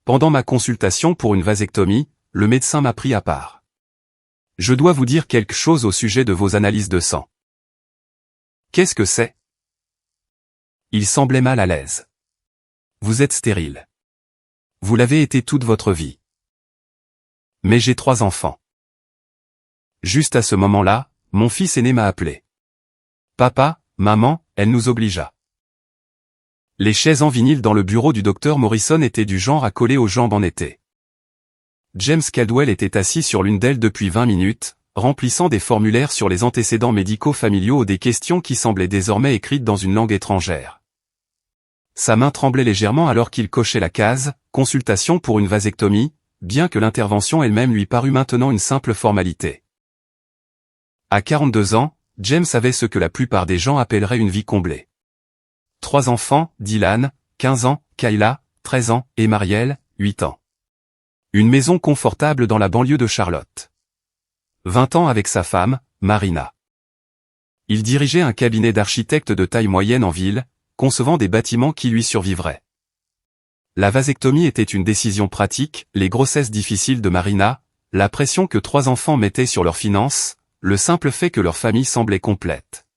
pendant ma consultation pour une vasectomie, le médecin m'a pris à part. Je dois vous dire quelque chose au sujet de vos analyses de sang. Qu'est-ce que c'est? Il semblait mal à l'aise. Vous êtes stérile. Vous l'avez été toute votre vie. Mais j'ai 3 enfants. Juste à ce moment-là, mon fils aîné m'a appelé. Papa, maman, elle nous obligea. Les chaises en vinyle dans le bureau du docteur Morrison étaient du genre à coller aux jambes en été. James Caldwell était assis sur l'une d'elles depuis 20 minutes, remplissant des formulaires sur les antécédents médicaux familiaux ou des questions qui semblaient désormais écrites dans une langue étrangère. Sa main tremblait légèrement alors qu'il cochait la case « Consultation pour une vasectomie », bien que l'intervention elle-même lui parût maintenant une simple formalité. À 42 ans, James avait ce que la plupart des gens appelleraient une vie comblée. 3 enfants, Dylan, 15 ans, Kayla, 13 ans, et Marielle, 8 ans. Une maison confortable dans la banlieue de Charlotte. 20 ans avec sa femme, Marina. Il dirigeait un cabinet d'architecte de taille moyenne en ville, concevant des bâtiments qui lui survivraient. La vasectomie était une décision pratique, les grossesses difficiles de Marina, la pression que 3 enfants mettaient sur leurs finances, le simple fait que leur famille semblait complète.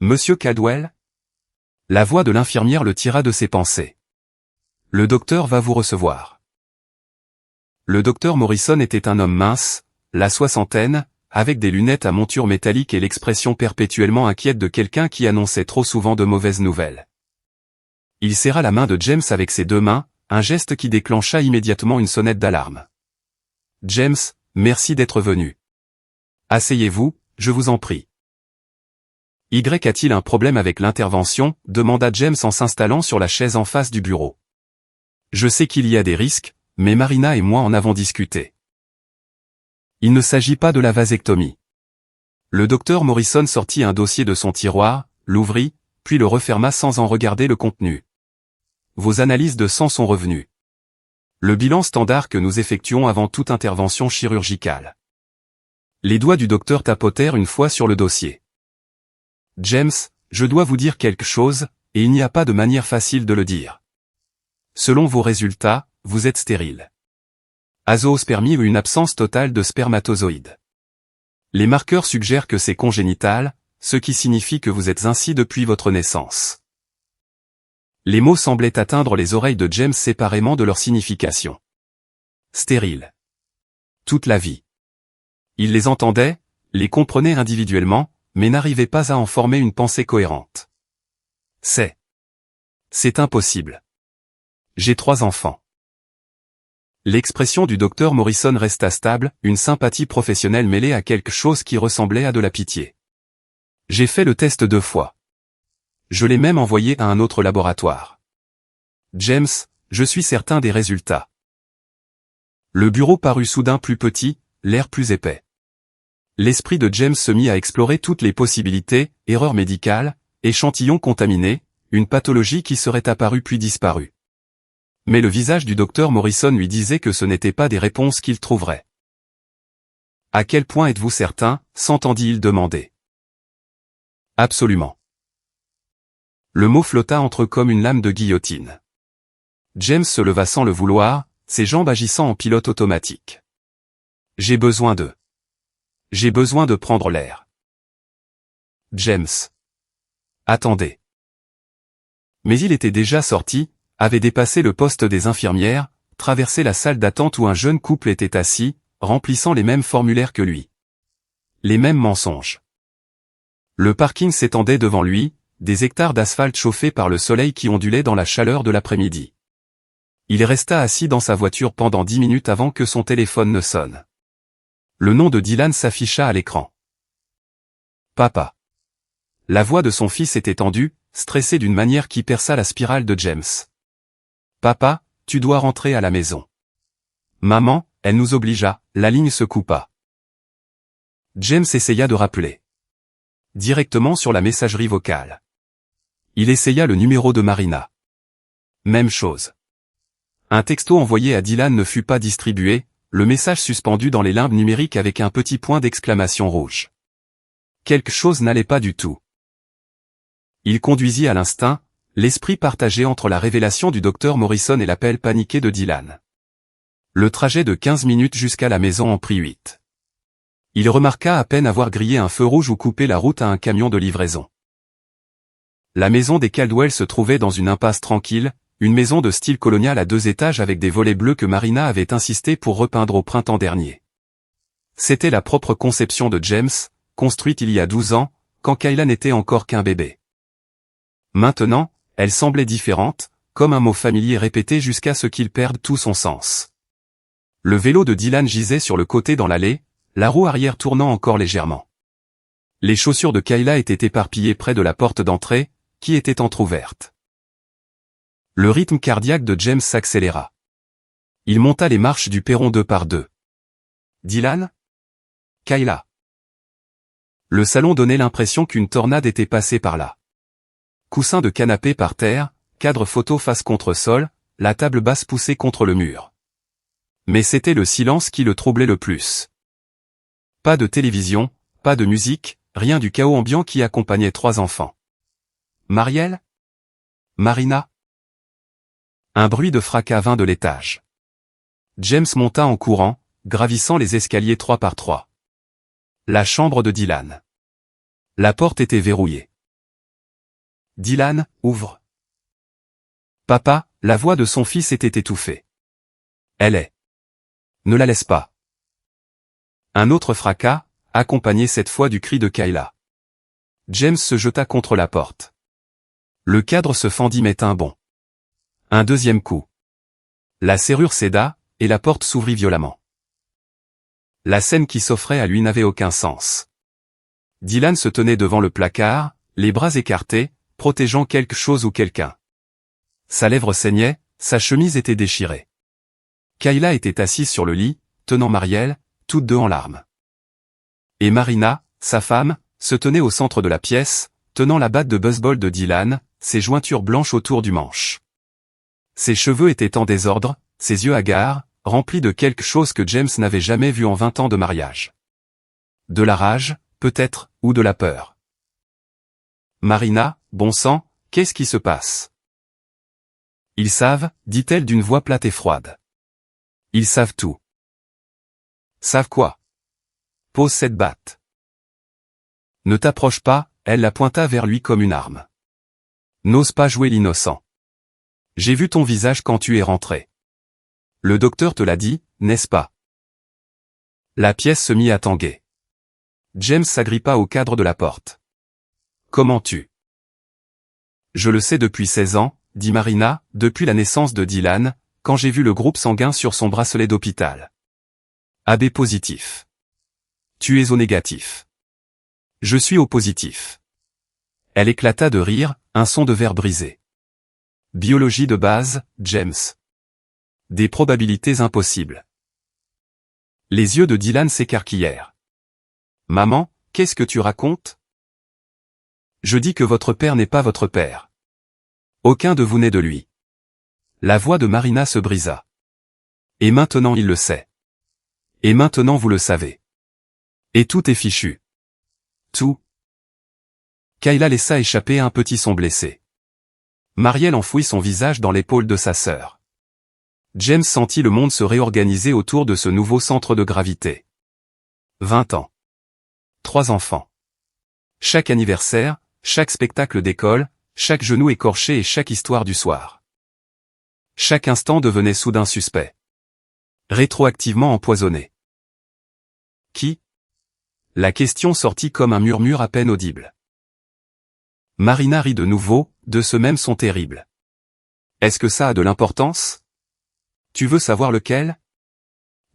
Monsieur Caldwell? La voix de l'infirmière le tira de ses pensées. Le docteur va vous recevoir. Le docteur Morrison était un homme mince, la soixantaine, avec des lunettes à monture métallique et l'expression perpétuellement inquiète de quelqu'un qui annonçait trop souvent de mauvaises nouvelles. Il serra la main de James avec ses 2 mains, un geste qui déclencha immédiatement une sonnette d'alarme. James, merci d'être venu. Asseyez-vous, je vous en prie. Y a-t-il un problème avec l'intervention? Demanda James en s'installant sur la chaise en face du bureau. Je sais qu'il y a des risques, mais Marina et moi en avons discuté. Il ne s'agit pas de la vasectomie. Le docteur Morrison sortit un dossier de son tiroir, l'ouvrit, puis le referma sans en regarder le contenu. Vos analyses de sang sont revenues. Le bilan standard que nous effectuons avant toute intervention chirurgicale. Les doigts du docteur tapotèrent une fois sur le dossier. James, je dois vous dire quelque chose, et il n'y a pas de manière facile de le dire. Selon vos résultats, vous êtes stérile. Azoospermie ou une absence totale de spermatozoïdes. Les marqueurs suggèrent que c'est congénital, ce qui signifie que vous êtes ainsi depuis votre naissance. Les mots semblaient atteindre les oreilles de James séparément de leur signification. Stérile. Toute la vie. Il les entendait, les comprenait individuellement, mais n'arrivait pas à en former une pensée cohérente. C'est impossible. J'ai 3 enfants. L'expression du docteur Morrison resta stable, une sympathie professionnelle mêlée à quelque chose qui ressemblait à de la pitié. J'ai fait le test 2 fois. Je l'ai même envoyé à un autre laboratoire. James, je suis certain des résultats. Le bureau parut soudain plus petit, l'air plus épais. L'esprit de James se mit à explorer toutes les possibilités, erreurs médicales, échantillons contaminés, une pathologie qui serait apparue puis disparue. Mais le visage du docteur Morrison lui disait que ce n'étaient pas des réponses qu'il trouverait. À quel point êtes-vous certain, s'entendit-il demander. Absolument. Le mot flotta entre eux comme une lame de guillotine. James se leva sans le vouloir, ses jambes agissant en pilote automatique. J'ai besoin de prendre l'air. James. Attendez. Mais il était déjà sorti, avait dépassé le poste des infirmières, traversé la salle d'attente où un jeune couple était assis, remplissant les mêmes formulaires que lui. Les mêmes mensonges. Le parking s'étendait devant lui, des hectares d'asphalte chauffés par le soleil qui ondulait dans la chaleur de l'après-midi. Il resta assis dans sa voiture pendant 10 minutes avant que son téléphone ne sonne. Le nom de Dylan s'afficha à l'écran. Papa. La voix de son fils était tendue, stressée d'une manière qui perça la spirale de James. Papa, tu dois rentrer à la maison. Maman, elle nous obligea, la ligne se coupa. James essaya de rappeler. Directement sur la messagerie vocale. Il essaya le numéro de Marina. Même chose. Un texto envoyé à Dylan ne fut pas distribué, le message suspendu dans les limbes numériques avec un petit point d'exclamation rouge. Quelque chose n'allait pas du tout. Il conduisit à l'instinct, L'esprit partagé entre la révélation du docteur Morrison et l'appel paniqué de Dylan. Le trajet de 15 minutes jusqu'à la maison en prit 8. Il remarqua à peine avoir grillé un feu rouge ou coupé la route à un camion de livraison. La maison des Caldwell se trouvait dans une impasse tranquille, une maison de style colonial à 2 étages avec des volets bleus que Marina avait insisté pour repeindre au printemps dernier. C'était la propre conception de James, construite il y a 12 ans, quand Kayla n'était encore qu'un bébé. Maintenant, elle semblait différente, comme un mot familier répété jusqu'à ce qu'il perde tout son sens. Le vélo de Dylan gisait sur le côté dans l'allée, la roue arrière tournant encore légèrement. Les chaussures de Kayla étaient éparpillées près de la porte d'entrée, qui était entr'ouverte. Le rythme cardiaque de James s'accéléra. Il monta les marches du perron 2 par 2. Dylan? Kayla. Le salon donnait l'impression qu'une tornade était passée par là. Coussin de canapé par terre, cadre photo face contre sol, la table basse poussée contre le mur. Mais c'était le silence qui le troublait le plus. Pas de télévision, pas de musique, rien du chaos ambiant qui accompagnait 3 enfants. Marielle? Marina? Un bruit de fracas vint de l'étage. James monta en courant, gravissant les escaliers 3 par 3. La chambre de Dylan. La porte était verrouillée. Dylan, ouvre. Papa, la voix de son fils était étouffée. Elle est. Ne la laisse pas. Un autre fracas, accompagné cette fois du cri de Kayla. James se jeta contre la porte. Le cadre se fendit mais un bond. Un deuxième coup. La serrure céda, et la porte s'ouvrit violemment. La scène qui s'offrait à lui n'avait aucun sens. Dylan se tenait devant le placard, les bras écartés, protégeant quelque chose ou quelqu'un. Sa lèvre saignait, sa chemise était déchirée. Kayla était assise sur le lit, tenant Marielle, toutes deux en larmes. Et Marina, sa femme, se tenait au centre de la pièce, tenant la batte de baseball de Dylan, ses jointures blanches autour du manche. Ses cheveux étaient en désordre, ses yeux hagards, remplis de quelque chose que James n'avait jamais vu en 20 ans de mariage. De la rage, peut-être, ou de la peur. Marina, bon sang, qu'est-ce qui se passe? Ils savent, dit-elle d'une voix plate et froide. Ils savent tout. Savent quoi? Pose cette batte. Ne t'approche pas, elle la pointa vers lui comme une arme. N'ose pas jouer l'innocent. J'ai vu ton visage quand tu es rentré. Le docteur te l'a dit, n'est-ce pas? La pièce se mit à tanguer. James s'agrippa au cadre de la porte. Comment tu? Je le sais depuis 16 ans, dit Marina, depuis la naissance de Dylan, quand j'ai vu le groupe sanguin sur son bracelet d'hôpital. AB positif. Tu es au négatif. Je suis au positif. Elle éclata de rire, un son de verre brisé. Biologie de base, James. Des probabilités impossibles. Les yeux de Dylan s'écarquillèrent. Maman, qu'est-ce que tu racontes? Je dis que votre père n'est pas votre père. Aucun de vous n'est de lui. La voix de Marina se brisa. Et maintenant il le sait. Et maintenant vous le savez. Et tout est fichu. Tout. Kayla laissa échapper un petit son blessé. Marielle enfouit son visage dans l'épaule de sa sœur. James sentit le monde se réorganiser autour de ce nouveau centre de gravité. 20 ans. 3 enfants. Chaque anniversaire, chaque spectacle d'école, chaque genou écorché et chaque histoire du soir. Chaque instant devenait soudain suspect. Rétroactivement empoisonné. Qui? La question sortit comme un murmure à peine audible. Marina rit de nouveau, de ce même son terrible. Est-ce que ça a de l'importance? Tu veux savoir lequel?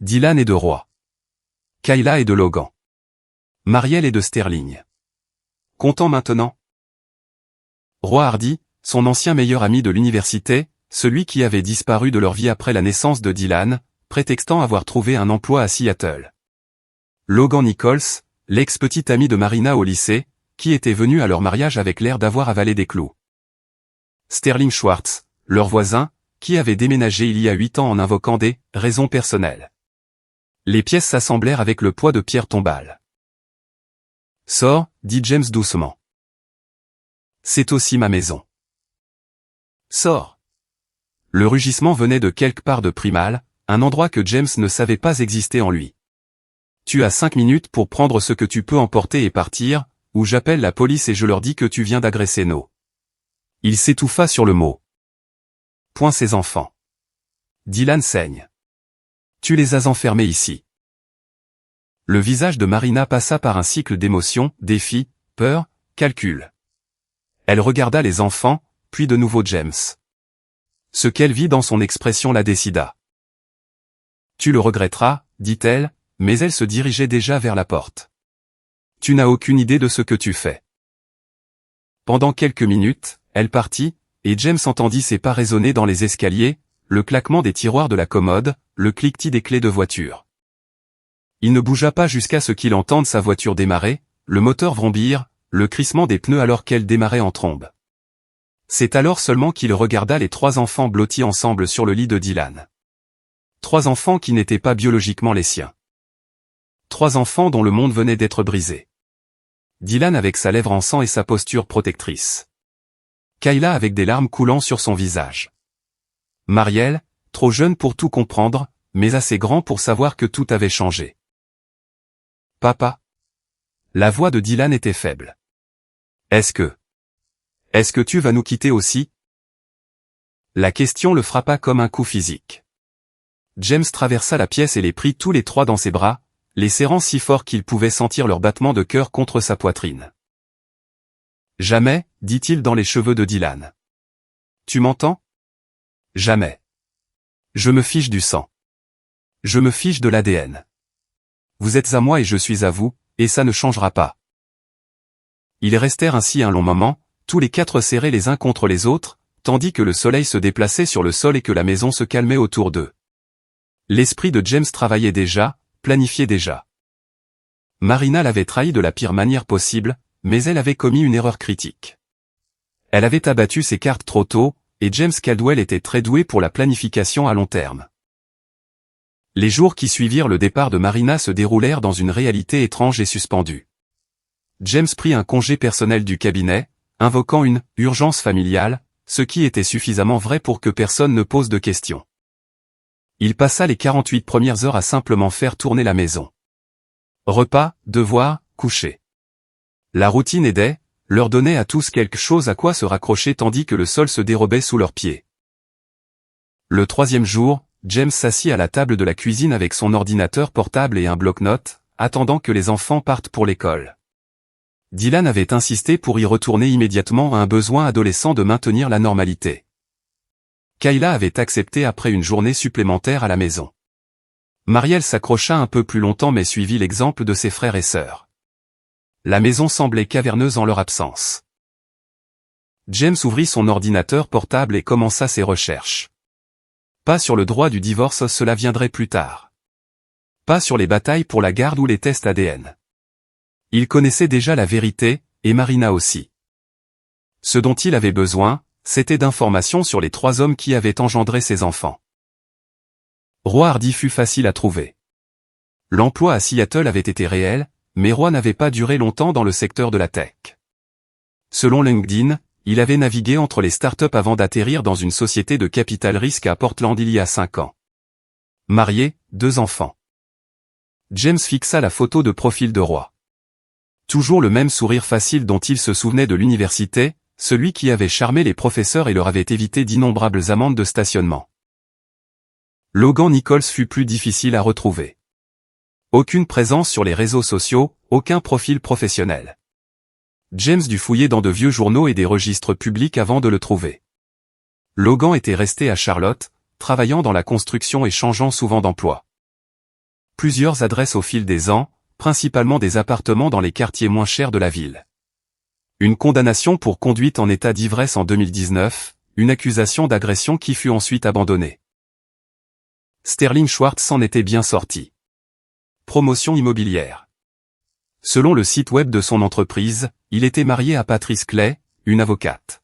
Dylan est de Roy. Kayla est de Logan. Marielle est de Sterling. Content maintenant? Roy Hardy, son ancien meilleur ami de l'université, celui qui avait disparu de leur vie après la naissance de Dylan, prétextant avoir trouvé un emploi à Seattle. Logan Nichols, l'ex-petit ami de Marina au lycée, qui était venu à leur mariage avec l'air d'avoir avalé des clous. Sterling Schwartz, leur voisin, qui avait déménagé il y a 8 ans en invoquant des raisons personnelles. Les pièces s'assemblèrent avec le poids de pierre tombale. Sors, dit James doucement. C'est aussi ma maison. Sors. Le rugissement venait de quelque part de Primal, un endroit que James ne savait pas exister en lui. Tu as 5 minutes pour prendre ce que tu peux emporter et partir, ou j'appelle la police et je leur dis que tu viens d'agresser No. Il s'étouffa sur le mot. Point ses enfants. Dylan saigne. Tu les as enfermés ici. Le visage de Marina passa par un cycle d'émotions, défi, peur, calcul. Elle regarda les enfants, puis de nouveau James. Ce qu'elle vit dans son expression la décida. Tu le regretteras, dit-elle, mais elle se dirigeait déjà vers la porte. Tu n'as aucune idée de ce que tu fais. Pendant quelques minutes, elle partit, et James entendit ses pas résonner dans les escaliers, le claquement des tiroirs de la commode, le cliquetis des clés de voiture. Il ne bougea pas jusqu'à ce qu'il entende sa voiture démarrer, le moteur vrombir, le crissement des pneus alors qu'elle démarrait en trombe. C'est alors seulement qu'il regarda les 3 enfants blottis ensemble sur le lit de Dylan. 3 enfants qui n'étaient pas biologiquement les siens. 3 enfants dont le monde venait d'être brisé. Dylan avec sa lèvre en sang et sa posture protectrice. Kayla avec des larmes coulant sur son visage. Mariel, trop jeune pour tout comprendre, mais assez grand pour savoir que tout avait changé. Papa. La voix de Dylan était faible. Est-ce que tu vas nous quitter aussi? La question le frappa comme un coup physique. James traversa la pièce et les prit tous les 3 dans ses bras, les serrant si fort qu'il pouvait sentir leur battement de cœur contre sa poitrine. Jamais, dit-il dans les cheveux de Dylan. Tu m'entends? Jamais. Je me fiche du sang. Je me fiche de l'ADN. Vous êtes à moi et je suis à vous, et ça ne changera pas. Ils restèrent ainsi un long moment, tous les 4 serrés les uns contre les autres, tandis que le soleil se déplaçait sur le sol et que la maison se calmait autour d'eux. L'esprit de James travaillait déjà, planifiait déjà. Marina l'avait trahi de la pire manière possible, mais elle avait commis une erreur critique. Elle avait abattu ses cartes trop tôt, et James Caldwell était très doué pour la planification à long terme. Les jours qui suivirent le départ de Marina se déroulèrent dans une réalité étrange et suspendue. James prit un congé personnel du cabinet, invoquant une « urgence familiale », ce qui était suffisamment vrai pour que personne ne pose de questions. Il passa les 48 premières heures à simplement faire tourner la maison. Repas, devoirs, coucher. La routine aidait, leur donnait à tous quelque chose à quoi se raccrocher tandis que le sol se dérobait sous leurs pieds. Le 3e jour, James s'assit à la table de la cuisine avec son ordinateur portable et un bloc-notes, attendant que les enfants partent pour l'école. Dylan avait insisté pour y retourner immédiatement à un besoin adolescent de maintenir la normalité. Kayla avait accepté après une journée supplémentaire à la maison. Mariel s'accrocha un peu plus longtemps mais suivit l'exemple de ses frères et sœurs. La maison semblait caverneuse en leur absence. James ouvrit son ordinateur portable et commença ses recherches. Pas sur le droit du divorce, cela viendrait plus tard. Pas sur les batailles pour la garde ou les tests ADN. Il connaissait déjà la vérité, et Marina aussi. Ce dont il avait besoin, c'était d'informations sur les 3 hommes qui avaient engendré ses enfants. Roy Hardy fut facile à trouver. L'emploi à Seattle avait été réel, mais Roy n'avait pas duré longtemps dans le secteur de la tech. Selon LinkedIn, il avait navigué entre les startups avant d'atterrir dans une société de capital risque à Portland il y a 5 ans. Marié, 2 enfants. James fixa la photo de profil de Roy. Toujours le même sourire facile dont il se souvenait de l'université, celui qui avait charmé les professeurs et leur avait évité d'innombrables amendes de stationnement. Logan Nichols fut plus difficile à retrouver. Aucune présence sur les réseaux sociaux, aucun profil professionnel. James dut fouiller dans de vieux journaux et des registres publics avant de le trouver. Logan était resté à Charlotte, travaillant dans la construction et changeant souvent d'emploi. Plusieurs adresses au fil des ans, principalement des appartements dans les quartiers moins chers de la ville. Une condamnation pour conduite en état d'ivresse en 2019, une accusation d'agression qui fut ensuite abandonnée. Sterling Schwartz s'en était bien sorti. Promotion immobilière. Selon le site web de son entreprise, il était marié à Patrice Clay, une avocate.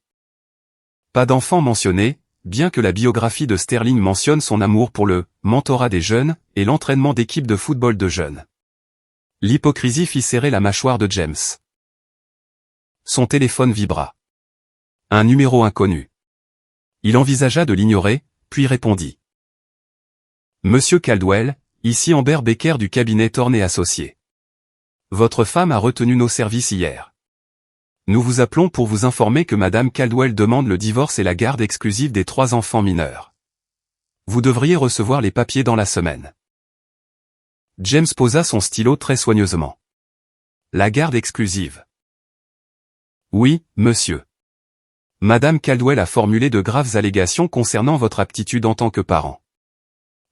Pas d'enfant mentionné, bien que la biographie de Sterling mentionne son amour pour le mentorat des jeunes et l'entraînement d'équipes de football de jeunes. L'hypocrisie fit serrer la mâchoire de James. Son téléphone vibra. Un numéro inconnu. Il envisagea de l'ignorer, puis répondit. Monsieur Caldwell, ici Amber Baker du cabinet Thorne et Associés. Votre femme a retenu nos services hier. Nous vous appelons pour vous informer que Madame Caldwell demande le divorce et la garde exclusive des 3 enfants mineurs. Vous devriez recevoir les papiers dans la semaine. James posa son stylo très soigneusement. La garde exclusive. Oui, monsieur. Madame Caldwell a formulé de graves allégations concernant votre aptitude en tant que parent.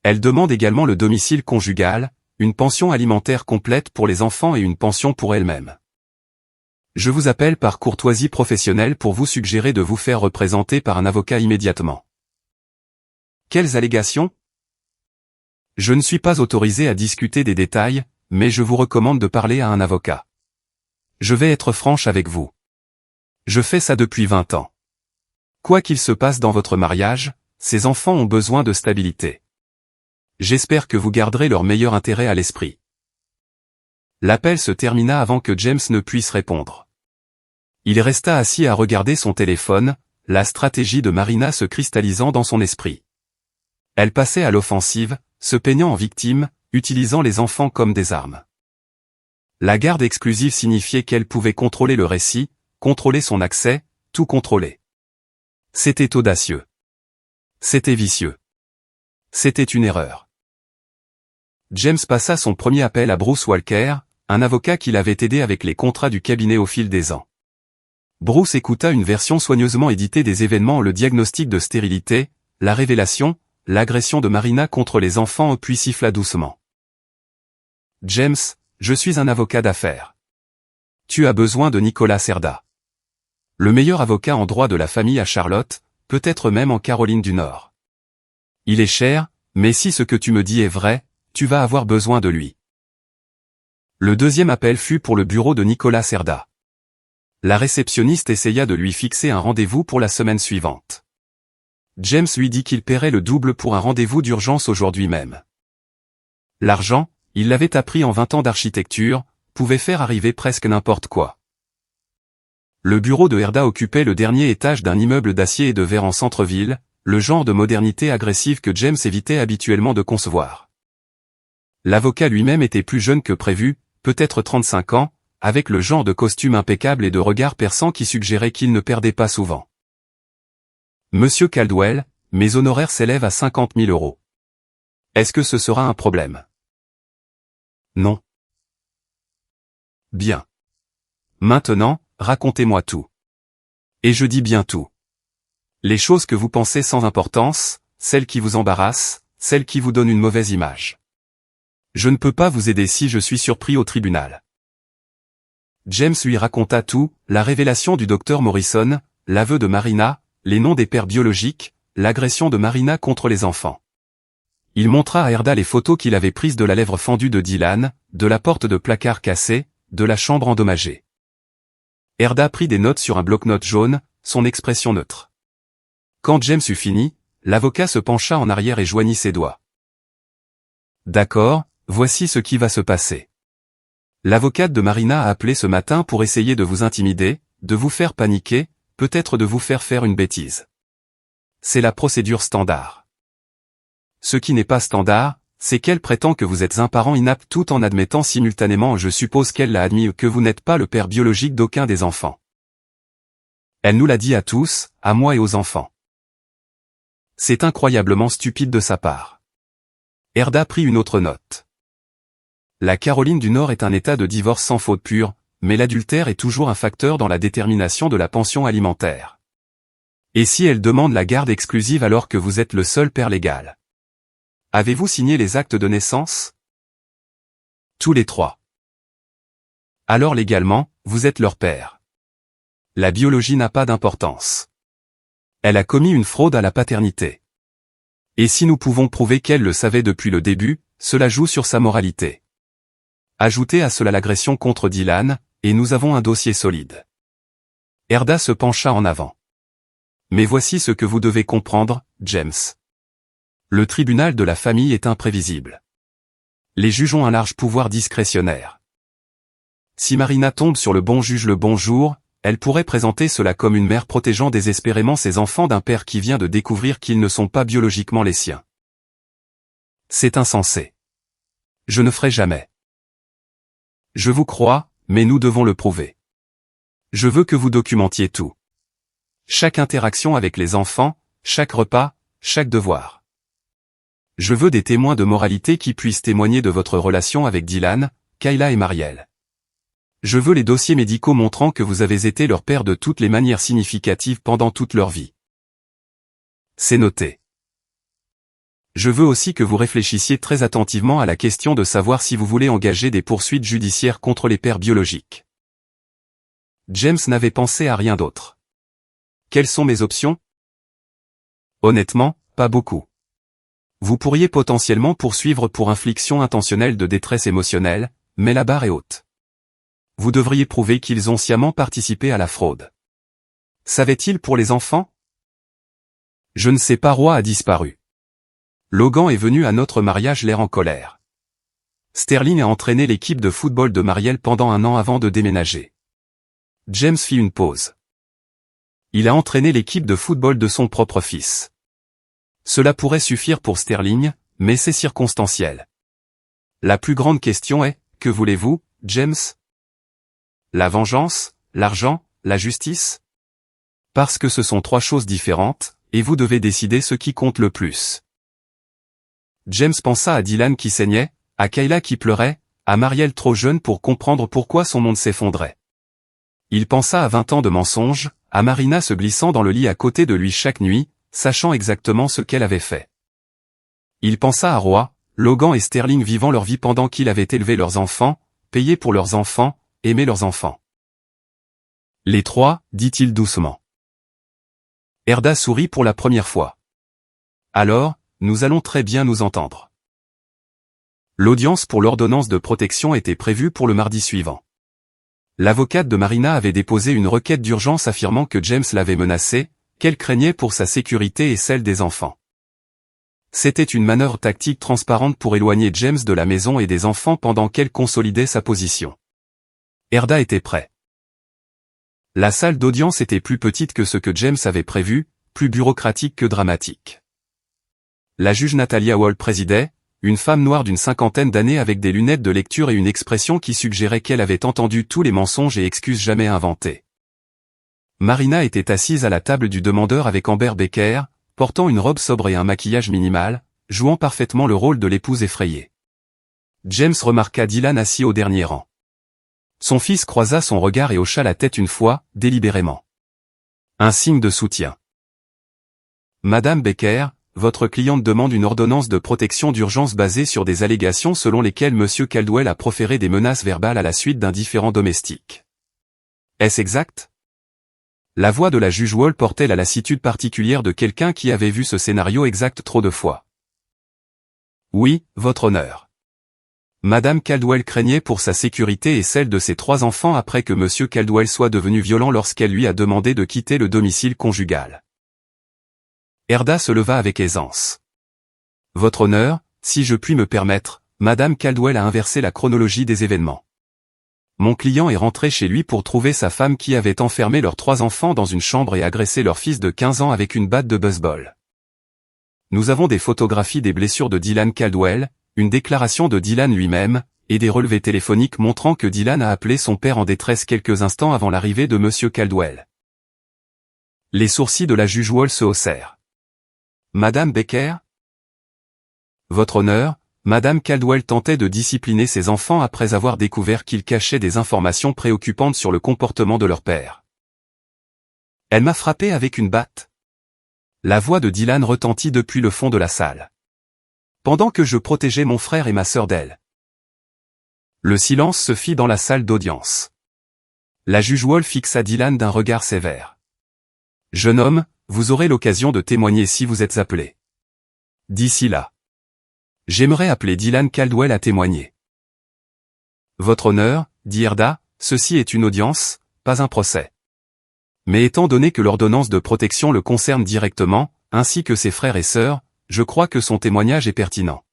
Elle demande également le domicile conjugal, une pension alimentaire complète pour les enfants et une pension pour elle-même. Je vous appelle par courtoisie professionnelle pour vous suggérer de vous faire représenter par un avocat immédiatement. Quelles allégations? Je ne suis pas autorisé à discuter des détails, mais je vous recommande de parler à un avocat. Je vais être franche avec vous. Je fais ça depuis 20 ans. Quoi qu'il se passe dans votre mariage, ces enfants ont besoin de stabilité. J'espère que vous garderez leur meilleur intérêt à l'esprit. L'appel se termina avant que James ne puisse répondre. Il resta assis à regarder son téléphone, la stratégie de Marina se cristallisant dans son esprit. Elle passait à l'offensive, se peignant en victime, utilisant les enfants comme des armes. La garde exclusive signifiait qu'elle pouvait contrôler le récit, contrôler son accès, tout contrôler. C'était audacieux. C'était vicieux. C'était une erreur. James passa son premier appel à Bruce Walker, un avocat qui l'avait aidé avec les contrats du cabinet au fil des ans. Bruce écouta une version soigneusement éditée des événements, le diagnostic de stérilité, la révélation, l'agression de Marina contre les enfants puis siffla doucement. James, je suis un avocat d'affaires. Tu as besoin de Nicolas Cerda. Le meilleur avocat en droit de la famille à Charlotte, peut-être même en Caroline du Nord. Il est cher, mais si ce que tu me dis est vrai, tu vas avoir besoin de lui. Le deuxième appel fut pour le bureau de Nicolas Cerda. La réceptionniste essaya de lui fixer un rendez-vous pour la semaine suivante. James lui dit qu'il paierait le double pour un rendez-vous d'urgence aujourd'hui même. L'argent, il l'avait appris en 20 ans d'architecture, pouvait faire arriver presque n'importe quoi. Le bureau de Herda occupait le dernier étage d'un immeuble d'acier et de verre en centre-ville, le genre de modernité agressive que James évitait habituellement de concevoir. L'avocat lui-même était plus jeune que prévu, peut-être 35 ans, avec le genre de costume impeccable et de regard perçant qui suggérait qu'il ne perdait pas souvent. Monsieur Caldwell, mes honoraires s'élèvent à 50 000 €. Est-ce que ce sera un problème? Non. Bien. Maintenant, racontez-moi tout. Et je dis bien tout. Les choses que vous pensez sans importance, celles qui vous embarrassent, celles qui vous donnent une mauvaise image. Je ne peux pas vous aider si je suis surpris au tribunal. James lui raconta tout, la révélation du docteur Morrison, l'aveu de Marina, les noms des pères biologiques, l'agression de Marina contre les enfants. Il montra à Herda les photos qu'il avait prises de la lèvre fendue de Dylan, de la porte de placard cassée, de la chambre endommagée. Herda prit des notes sur un bloc-notes jaune, son expression neutre. Quand James eut fini, l'avocat se pencha en arrière et joignit ses doigts. D'accord, voici ce qui va se passer. L'avocate de Marina a appelé ce matin pour essayer de vous intimider, de vous faire paniquer, peut-être de vous faire faire une bêtise. C'est la procédure standard. Ce qui n'est pas standard, c'est qu'elle prétend que vous êtes un parent inapte tout en admettant simultanément, je suppose qu'elle l'a admis, que vous n'êtes pas le père biologique d'aucun des enfants. Elle nous l'a dit à tous, à moi et aux enfants. C'est incroyablement stupide de sa part. Herda prit une autre note. La Caroline du Nord est un état de divorce sans faute pure, mais l'adultère est toujours un facteur dans la détermination de la pension alimentaire. Et si elle demande la garde exclusive alors que vous êtes le seul père légal? Avez-vous signé les actes de naissance? Tous les 3. Alors légalement, vous êtes leur père. La biologie n'a pas d'importance. Elle a commis une fraude à la paternité. Et si nous pouvons prouver qu'elle le savait depuis le début, cela joue sur sa moralité. Ajoutez à cela l'agression contre Dylan, et nous avons un dossier solide. Herda se pencha en avant. Mais voici ce que vous devez comprendre, James. Le tribunal de la famille est imprévisible. Les juges ont un large pouvoir discrétionnaire. Si Marina tombe sur le bon juge le bon jour, elle pourrait présenter cela comme une mère protégeant désespérément ses enfants d'un père qui vient de découvrir qu'ils ne sont pas biologiquement les siens. C'est insensé. Je ne ferai jamais. Je vous crois, mais nous devons le prouver. Je veux que vous documentiez tout. Chaque interaction avec les enfants, chaque repas, chaque devoir. Je veux des témoins de moralité qui puissent témoigner de votre relation avec Dylan, Kayla et Marielle. Je veux les dossiers médicaux montrant que vous avez été leur père de toutes les manières significatives pendant toute leur vie. C'est noté. Je veux aussi que vous réfléchissiez très attentivement à la question de savoir si vous voulez engager des poursuites judiciaires contre les pères biologiques. James n'avait pensé à rien d'autre. Quelles sont mes options? Honnêtement, pas beaucoup. Vous pourriez potentiellement poursuivre pour infliction intentionnelle de détresse émotionnelle, mais la barre est haute. Vous devriez prouver qu'ils ont sciemment participé à la fraude. Savait-il pour les enfants? Je ne sais pas. Roy a disparu. Logan est venu à notre mariage l'air en colère. Sterling a entraîné l'équipe de football de Marielle pendant 1 an avant de déménager. James fit une pause. Il a entraîné l'équipe de football de son propre fils. Cela pourrait suffire pour Sterling, mais c'est circonstanciel. La plus grande question est, que voulez-vous, James? La vengeance, l'argent, la justice? Parce que ce sont 3 choses différentes, et vous devez décider ce qui compte le plus. James pensa à Dylan qui saignait, à Kayla qui pleurait, à Marielle trop jeune pour comprendre pourquoi son monde s'effondrait. Il pensa à 20 ans de mensonges, à Marina se glissant dans le lit à côté de lui chaque nuit, sachant exactement ce qu'elle avait fait. Il pensa à Roy, Logan et Sterling vivant leur vie pendant qu'il avait élevé leurs enfants, payé pour leurs enfants, aimé leurs enfants. Les 3, dit-il doucement. Erda sourit pour la première fois. Alors, nous allons très bien nous entendre. L'audience pour l'ordonnance de protection était prévue pour le mardi suivant. L'avocate de Marina avait déposé une requête d'urgence affirmant que James l'avait menacée, qu'elle craignait pour sa sécurité et celle des enfants. C'était une manœuvre tactique transparente pour éloigner James de la maison et des enfants pendant qu'elle consolidait sa position. Erda était prêt. La salle d'audience était plus petite que ce que James avait prévu, plus bureaucratique que dramatique. La juge Natalia Wall présidait, une femme noire d'une 50aine d'années avec des lunettes de lecture et une expression qui suggérait qu'elle avait entendu tous les mensonges et excuses jamais inventés. Marina était assise à la table du demandeur avec Amber Becker, portant une robe sobre et un maquillage minimal, jouant parfaitement le rôle de l'épouse effrayée. James remarqua Dylan assis au dernier rang. Son fils croisa son regard et hocha la tête une fois, délibérément. Un signe de soutien. Madame Becker, votre cliente demande une ordonnance de protection d'urgence basée sur des allégations selon lesquelles Monsieur Caldwell a proféré des menaces verbales à la suite d'un différend domestique. Est-ce exact? La voix de la juge Wall portait la lassitude particulière de quelqu'un qui avait vu ce scénario exact trop de fois. Oui, votre honneur. Madame Caldwell craignait pour sa sécurité et celle de ses 3 enfants après que Monsieur Caldwell soit devenu violent lorsqu'elle lui a demandé de quitter le domicile conjugal. Erda se leva avec aisance. Votre honneur, si je puis me permettre, Madame Caldwell a inversé la chronologie des événements. Mon client est rentré chez lui pour trouver sa femme qui avait enfermé leurs 3 enfants dans une chambre et agressé leur fils de 15 ans avec une batte de baseball. Nous avons des photographies des blessures de Dylan Caldwell, une déclaration de Dylan lui-même, et des relevés téléphoniques montrant que Dylan a appelé son père en détresse quelques instants avant l'arrivée de Monsieur Caldwell. Les sourcils de la juge Wall se haussèrent. Madame Becker? Votre honneur, Madame Caldwell tentait de discipliner ses enfants après avoir découvert qu'ils cachaient des informations préoccupantes sur le comportement de leur père. Elle m'a frappé avec une batte. La voix de Dylan retentit depuis le fond de la salle. Pendant que je protégeais mon frère et ma sœur d'elle. Le silence se fit dans la salle d'audience. La juge Wall fixa Dylan d'un regard sévère. Jeune homme, vous aurez l'occasion de témoigner si vous êtes appelé. D'ici là. J'aimerais appeler Dylan Caldwell à témoigner. Votre honneur, dit Erda, ceci est une audience, pas un procès. Mais étant donné que l'ordonnance de protection le concerne directement, ainsi que ses frères et sœurs, je crois que son témoignage est pertinent.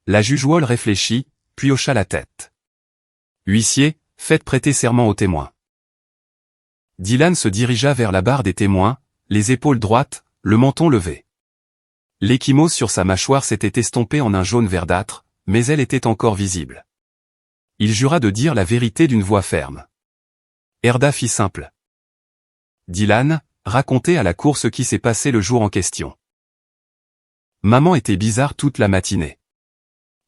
La juge Wall réfléchit, puis hocha la tête. Huissier, faites prêter serment au témoin. Dylan se dirigea vers la barre des témoins, les épaules droites, le menton levé. L'ecchymose sur sa mâchoire s'était estompée en un jaune verdâtre, mais elle était encore visible. Il jura de dire la vérité d'une voix ferme. Erda fit simple. Dylan, racontez à la cour ce qui s'est passé le jour en question. Maman était bizarre toute la matinée.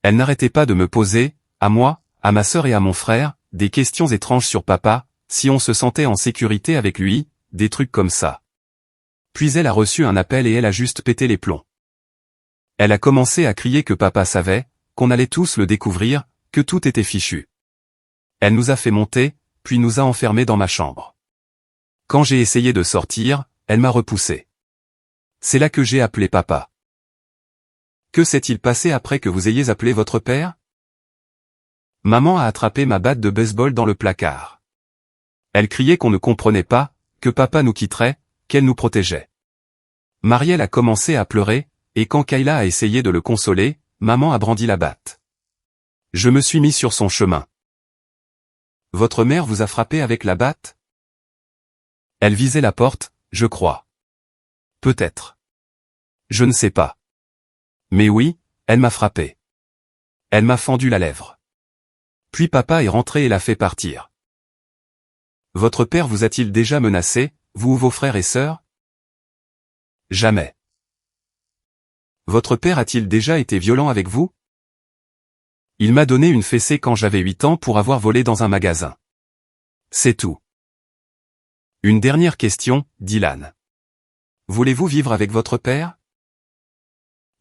Elle n'arrêtait pas de me poser, à moi, à ma sœur et à mon frère, des questions étranges sur papa, si on se sentait en sécurité avec lui, des trucs comme ça. Puis elle a reçu un appel et elle a juste pété les plombs. Elle a commencé à crier que papa savait, qu'on allait tous le découvrir, que tout était fichu. Elle nous a fait monter, puis nous a enfermés dans ma chambre. Quand j'ai essayé de sortir, elle m'a repoussé. C'est là que j'ai appelé papa. Que s'est-il passé après que vous ayez appelé votre père? Maman a attrapé ma batte de baseball dans le placard. Elle criait qu'on ne comprenait pas, que papa nous quitterait, qu'elle nous protégeait. Marielle a commencé à pleurer, et quand Kayla a essayé de le consoler, maman a brandi la batte. Je me suis mis sur son chemin. Votre mère vous a frappé avec la batte? Elle visait la porte, je crois. Peut-être. Je ne sais pas. Mais oui, elle m'a frappé. Elle m'a fendu la lèvre. Puis papa est rentré et l'a fait partir. Votre père vous a-t-il déjà menacé, vous ou vos frères et sœurs? Jamais. Votre père a-t-il déjà été violent avec vous? Il m'a donné une fessée quand j'avais 8 ans pour avoir volé dans un magasin. C'est tout. Une dernière question, Dylan. Voulez-vous vivre avec votre père?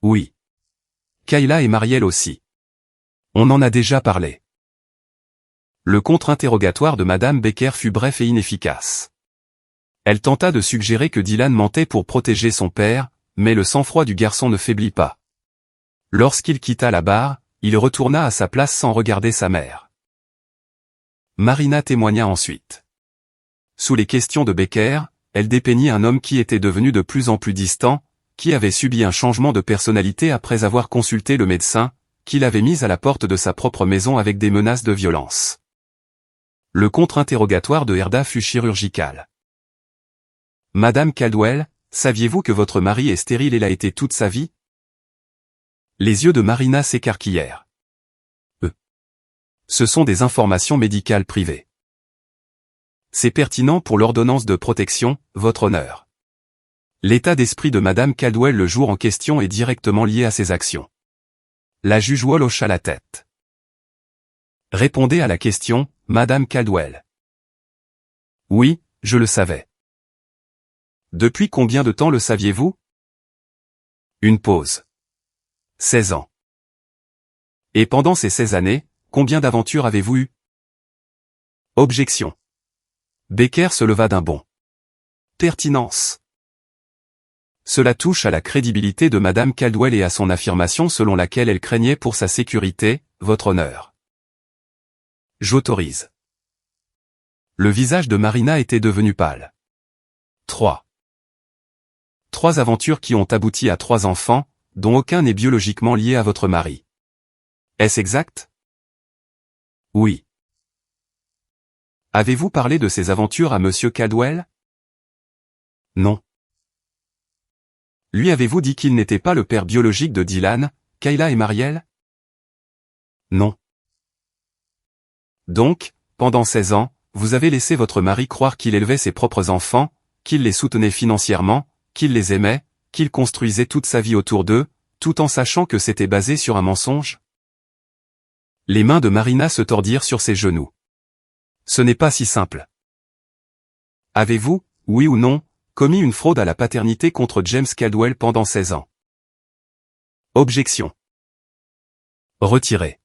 Oui. Kayla et Marielle aussi. On en a déjà parlé. Le contre-interrogatoire de Madame Becker fut bref et inefficace. Elle tenta de suggérer que Dylan mentait pour protéger son père, mais le sang-froid du garçon ne faiblit pas. Lorsqu'il quitta la barre, il retourna à sa place sans regarder sa mère. Marina témoigna ensuite. Sous les questions de Becker, elle dépeignit un homme qui était devenu de plus en plus distant, qui avait subi un changement de personnalité après avoir consulté le médecin, qui l'avait mis à la porte de sa propre maison avec des menaces de violence. Le contre-interrogatoire de Erda fut chirurgical. Madame Caldwell, saviez-vous que votre mari est stérile et l'a été toute sa vie? Les yeux de Marina s'écarquillèrent. Ce sont des informations médicales privées. C'est pertinent pour l'ordonnance de protection, votre honneur. L'état d'esprit de Madame Caldwell le jour en question est directement lié à ses actions. La juge Wall hocha la tête. Répondez à la question, Madame Caldwell. Oui, je le savais. Depuis combien de temps le saviez-vous? Une pause. 16 ans. Et pendant ces 16 années, combien d'aventures avez-vous eues? Objection. Becker se leva d'un bond. Pertinence. Cela touche à la crédibilité de Madame Caldwell et à son affirmation selon laquelle elle craignait pour sa sécurité, votre honneur. J'autorise. Le visage de Marina était devenu pâle. 3. 3 aventures qui ont abouti à 3 enfants, dont aucun n'est biologiquement lié à votre mari. Est-ce exact? Oui. Avez-vous parlé de ces aventures à Monsieur Caldwell? Non. Lui avez-vous dit qu'il n'était pas le père biologique de Dylan, Kayla et Marielle? Non. Donc, pendant 16 ans, vous avez laissé votre mari croire qu'il élevait ses propres enfants, qu'il les soutenait financièrement, qu'il les aimait, qu'il construisait toute sa vie autour d'eux, tout en sachant que c'était basé sur un mensonge? Les mains de Marina se tordirent sur ses genoux. Ce n'est pas si simple. Avez-vous, oui ou non, commis une fraude à la paternité contre James Caldwell pendant 16 ans? Objection. Retiré.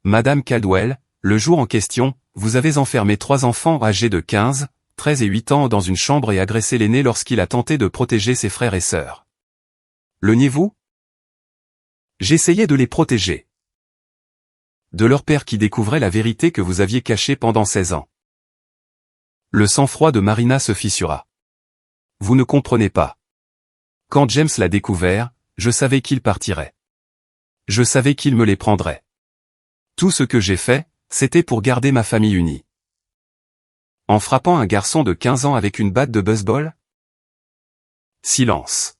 Madame Caldwell, le jour en question, vous avez enfermé 3 enfants âgés de 15, 13 et 8 ans dans une chambre et agressé l'aîné lorsqu'il a tenté de protéger ses frères et sœurs. Le niez-vous? J'essayais de les protéger. De leur père qui découvrait la vérité que vous aviez cachée pendant 16 ans. Le sang-froid de Marina se fissura. Vous ne comprenez pas. Quand James l'a découvert, je savais qu'il partirait. Je savais qu'il me les prendrait. Tout ce que j'ai fait, c'était pour garder ma famille unie. En frappant un garçon de 15 ans avec une batte de baseball? Silence.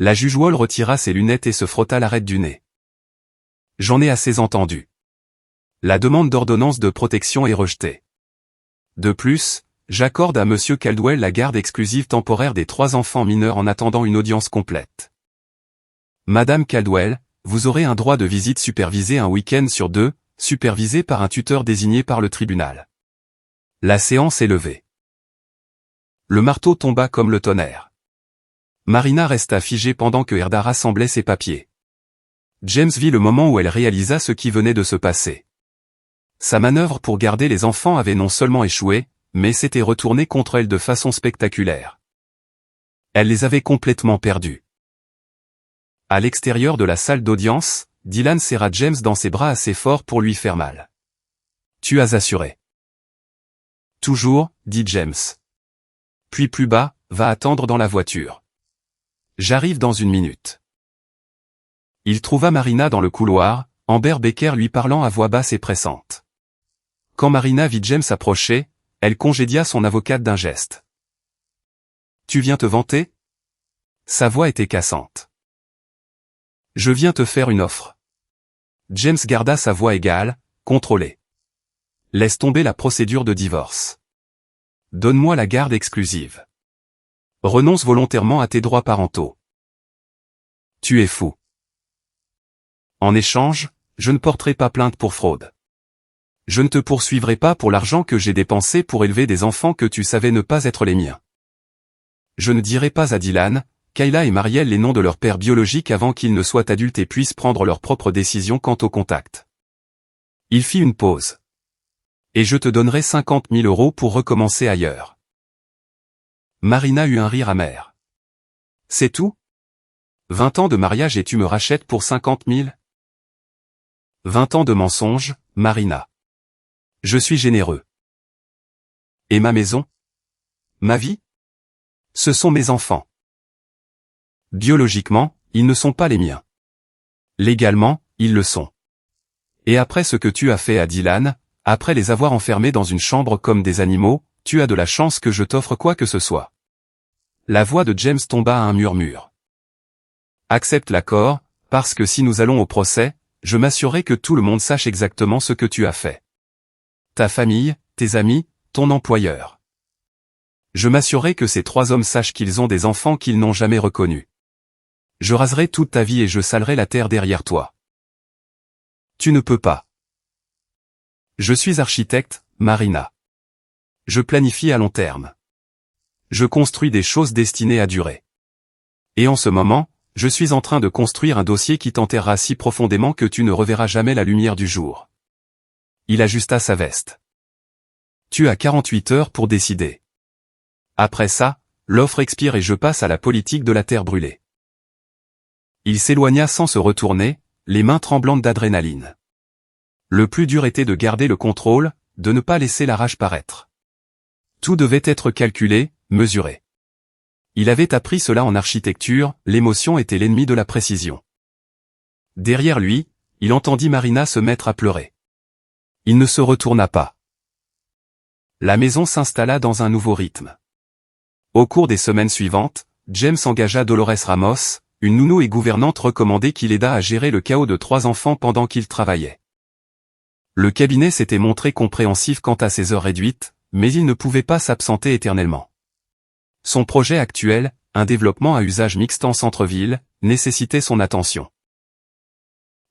La juge Wall retira ses lunettes et se frotta l'arête du nez. J'en ai assez entendu. La demande d'ordonnance de protection est rejetée. De plus, j'accorde à Monsieur Caldwell la garde exclusive temporaire des 3 enfants mineurs en attendant une audience complète. Madame Caldwell, vous aurez un droit de visite supervisée un week-end sur 2, supervisé par un tuteur désigné par le tribunal. La séance est levée. Le marteau tomba comme le tonnerre. Marina resta figée pendant que Erda rassemblait ses papiers. James vit le moment où elle réalisa ce qui venait de se passer. Sa manœuvre pour garder les enfants avait non seulement échoué, mais s'était retournée contre elle de façon spectaculaire. Elle les avait complètement perdus. À l'extérieur de la salle d'audience, Dylan serra James dans ses bras assez fort pour lui faire mal. « Tu as assuré. »« Toujours, » dit James. Puis plus bas, « Va attendre dans la voiture. J'arrive dans 1 minute. » Il trouva Marina dans le couloir, Amber Baker lui parlant à voix basse et pressante. Quand Marina vit James approcher, elle congédia son avocate d'un geste. « Tu viens te vanter ?» Sa voix était cassante. « Je viens te faire une offre. » James garda sa voix égale, contrôlée. « Laisse tomber la procédure de divorce. Donne-moi la garde exclusive. Renonce volontairement à tes droits parentaux. Tu es fou. En échange, je ne porterai pas plainte pour fraude. Je ne te poursuivrai pas pour l'argent que j'ai dépensé pour élever des enfants que tu savais ne pas être les miens. Je ne dirai pas à Dylan, Kayla et Marielle les noms de leur père biologique avant qu'ils ne soient adultes et puissent prendre leurs propres décisions quant au contact. Il fit une pause. Et je te donnerai 50 000 € pour recommencer ailleurs. Marina eut un rire amer. C'est tout? 20 ans de mariage et tu me rachètes pour 50 000? 20 ans de mensonges, Marina. Je suis généreux. Et ma maison? Ma vie? Ce sont mes enfants. Biologiquement, ils ne sont pas les miens. Légalement, ils le sont. Et après ce que tu as fait à Dylan, après les avoir enfermés dans une chambre comme des animaux, tu as de la chance que je t'offre quoi que ce soit. La voix de James tomba à un murmure. Accepte l'accord, parce que si nous allons au procès, je m'assurerai que tout le monde sache exactement ce que tu as fait. Ta famille, tes amis, ton employeur. Je m'assurerai que ces 3 hommes sachent qu'ils ont des enfants qu'ils n'ont jamais reconnus. Je raserai toute ta vie et je salerai la terre derrière toi. Tu ne peux pas. Je suis architecte, Marina. Je planifie à long terme. Je construis des choses destinées à durer. Et en ce moment, je suis en train de construire un dossier qui t'enterrera si profondément que tu ne reverras jamais la lumière du jour. Il ajusta sa veste. Tu as 48 heures pour décider. Après ça, l'offre expire et je passe à la politique de la terre brûlée. Il s'éloigna sans se retourner, les mains tremblantes d'adrénaline. Le plus dur était de garder le contrôle, de ne pas laisser la rage paraître. Tout devait être calculé, mesuré. Il avait appris cela en architecture, l'émotion était l'ennemi de la précision. Derrière lui, il entendit Marina se mettre à pleurer. Il ne se retourna pas. La maison s'installa dans un nouveau rythme. Au cours des semaines suivantes, James engagea Dolores Ramos, une nounou et gouvernante recommandée qui l'aida à gérer le chaos de 3 enfants pendant qu'il travaillait. Le cabinet s'était montré compréhensif quant à ses heures réduites, mais il ne pouvait pas s'absenter éternellement. Son projet actuel, un développement à usage mixte en centre-ville, nécessitait son attention.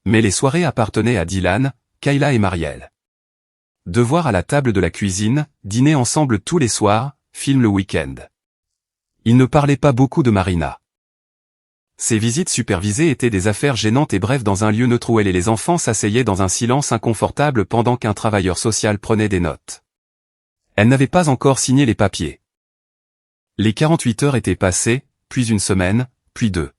Mais les soirées appartenaient à Dylan, Kayla et Marielle. Devoir à la table de la cuisine, dîner ensemble tous les soirs, film le week-end. Il ne parlait pas beaucoup de Marina. Ces visites supervisées étaient des affaires gênantes et brèves dans un lieu neutre où elle et les enfants s'asseyaient dans un silence inconfortable pendant qu'un travailleur social prenait des notes. Elle n'avait pas encore signé les papiers. Les 48 heures étaient passées, puis 1 semaine, puis 2.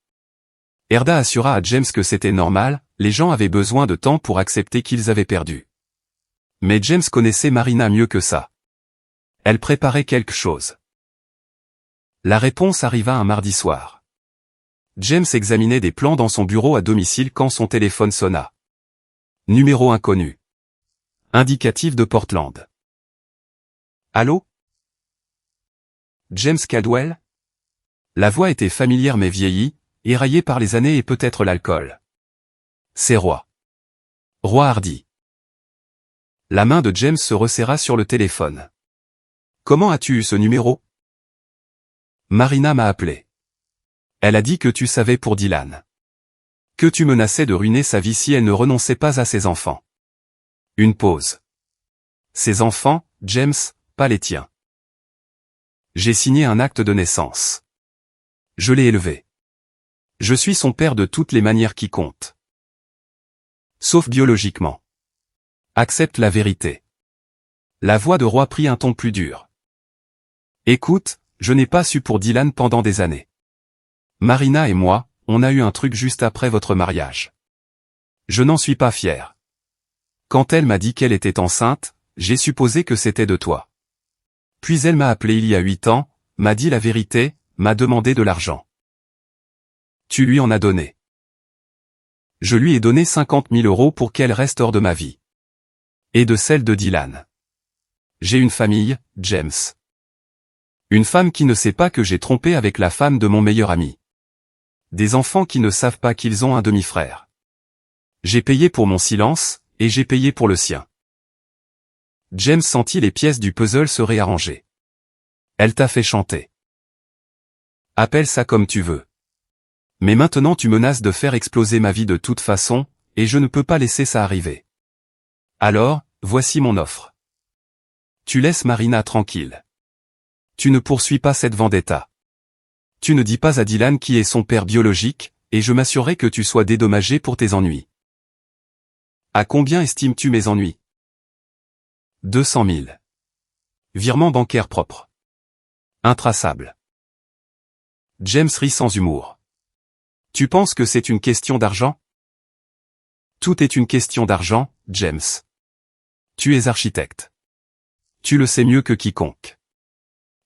Erda assura à James que c'était normal, les gens avaient besoin de temps pour accepter qu'ils avaient perdu. Mais James connaissait Marina mieux que ça. Elle préparait quelque chose. La réponse arriva un mardi soir. James examinait des plans dans son bureau à domicile quand son téléphone sonna. Numéro inconnu. Indicatif de Portland. Allô? James Caldwell? La voix était familière mais vieillie, éraillée par les années et peut-être l'alcool. C'est Roy. Roy Hardy. La main de James se resserra sur le téléphone. Comment as-tu eu ce numéro? Marina m'a appelé. Elle a dit que tu savais pour Dylan. Que tu menaçais de ruiner sa vie si elle ne renonçait pas à ses enfants. Une pause. Ses enfants, James, pas les tiens. J'ai signé un acte de naissance. Je l'ai élevé. Je suis son père de toutes les manières qui comptent. Sauf biologiquement. Accepte la vérité. La voix de Roy prit un ton plus dur. Écoute, je n'ai pas su pour Dylan pendant des années. Marina et moi, on a eu un truc juste après votre mariage. Je n'en suis pas fier. Quand elle m'a dit qu'elle était enceinte, j'ai supposé que c'était de toi. Puis elle m'a appelé il y a 8 ans, m'a dit la vérité, m'a demandé de l'argent. Tu lui en as donné. Je lui ai donné 50 000 € pour qu'elle reste hors de ma vie. Et de celle de Dylan. J'ai une famille, James. Une femme qui ne sait pas que j'ai trompé avec la femme de mon meilleur ami. Des enfants qui ne savent pas qu'ils ont un demi-frère. J'ai payé pour mon silence, et j'ai payé pour le sien. James sentit les pièces du puzzle se réarranger. Elle t'a fait chanter. Appelle ça comme tu veux. Mais maintenant tu menaces de faire exploser ma vie de toute façon, et je ne peux pas laisser ça arriver. Alors, voici mon offre. Tu laisses Marina tranquille. Tu ne poursuis pas cette vendetta. Tu ne dis pas à Dylan qui est son père biologique, et je m'assurerai que tu sois dédommagé pour tes ennuis. À combien estimes-tu mes ennuis? 200 000. Virement bancaire propre. Intraçable. James rit sans humour. Tu penses que c'est une question d'argent? Tout est une question d'argent, James. Tu es architecte. Tu le sais mieux que quiconque.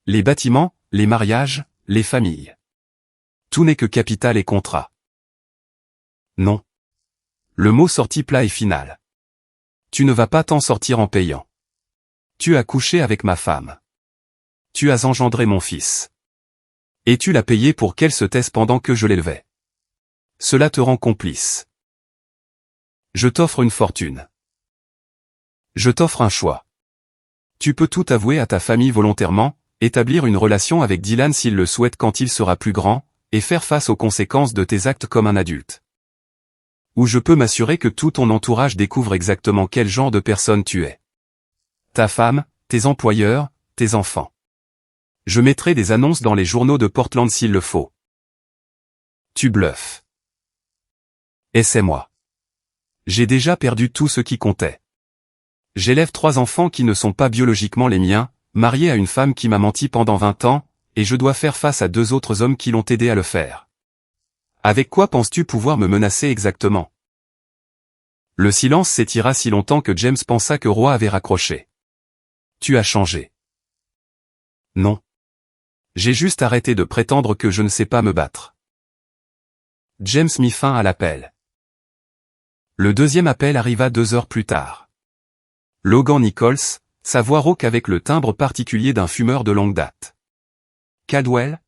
Les bâtiments, les mariages, les familles. Tout n'est que capital et contrat. Non. Le mot sortit plat et final. Tu ne vas pas t'en sortir en payant. Tu as couché avec ma femme. Tu as engendré mon fils. Et tu l'as payé pour qu'elle se taise pendant que je l'élevais. Cela te rend complice. Je t'offre une fortune. Je t'offre un choix. Tu peux tout avouer à ta famille volontairement, établir une relation avec Dylan s'il le souhaite quand il sera plus grand, et faire face aux conséquences de tes actes comme un adulte. Ou je peux m'assurer que tout ton entourage découvre exactement quel genre de personne tu es. Ta femme, tes employeurs, tes enfants. Je mettrai des annonces dans les journaux de Portland s'il le faut. Tu bluffes. Et c'est moi. J'ai déjà perdu tout ce qui comptait. J'élève 3 enfants qui ne sont pas biologiquement les miens, marié à une femme qui m'a menti pendant 20 ans, et je dois faire face à 2 autres hommes qui l'ont aidé à le faire. Avec quoi penses-tu pouvoir me menacer exactement? Le silence s'étira si longtemps que James pensa que Roy avait raccroché. Tu as changé. Non. J'ai juste arrêté de prétendre que je ne sais pas me battre. James mit fin à l'appel. Le deuxième appel arriva 2 heures plus tard. Logan Nichols, sa voix rauque avec le timbre particulier d'un fumeur de longue date. Caldwell?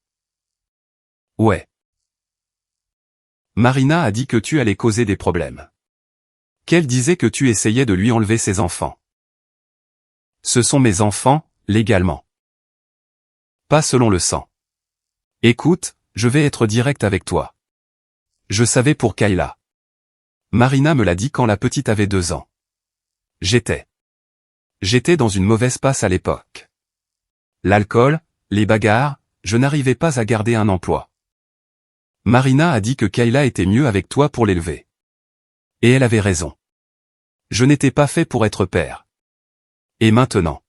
Ouais. Marina a dit que tu allais causer des problèmes. Qu'elle disait que tu essayais de lui enlever ses enfants. Ce sont mes enfants, légalement. Pas selon le sang. Écoute, je vais être direct avec toi. Je savais pour Kayla. Marina me l'a dit quand la petite avait 2 ans. J'étais dans une mauvaise passe à l'époque. L'alcool, les bagarres, je n'arrivais pas à garder un emploi. Marina a dit que Kayla était mieux avec toi pour l'élever. Et elle avait raison. Je n'étais pas fait pour être père. Et maintenant?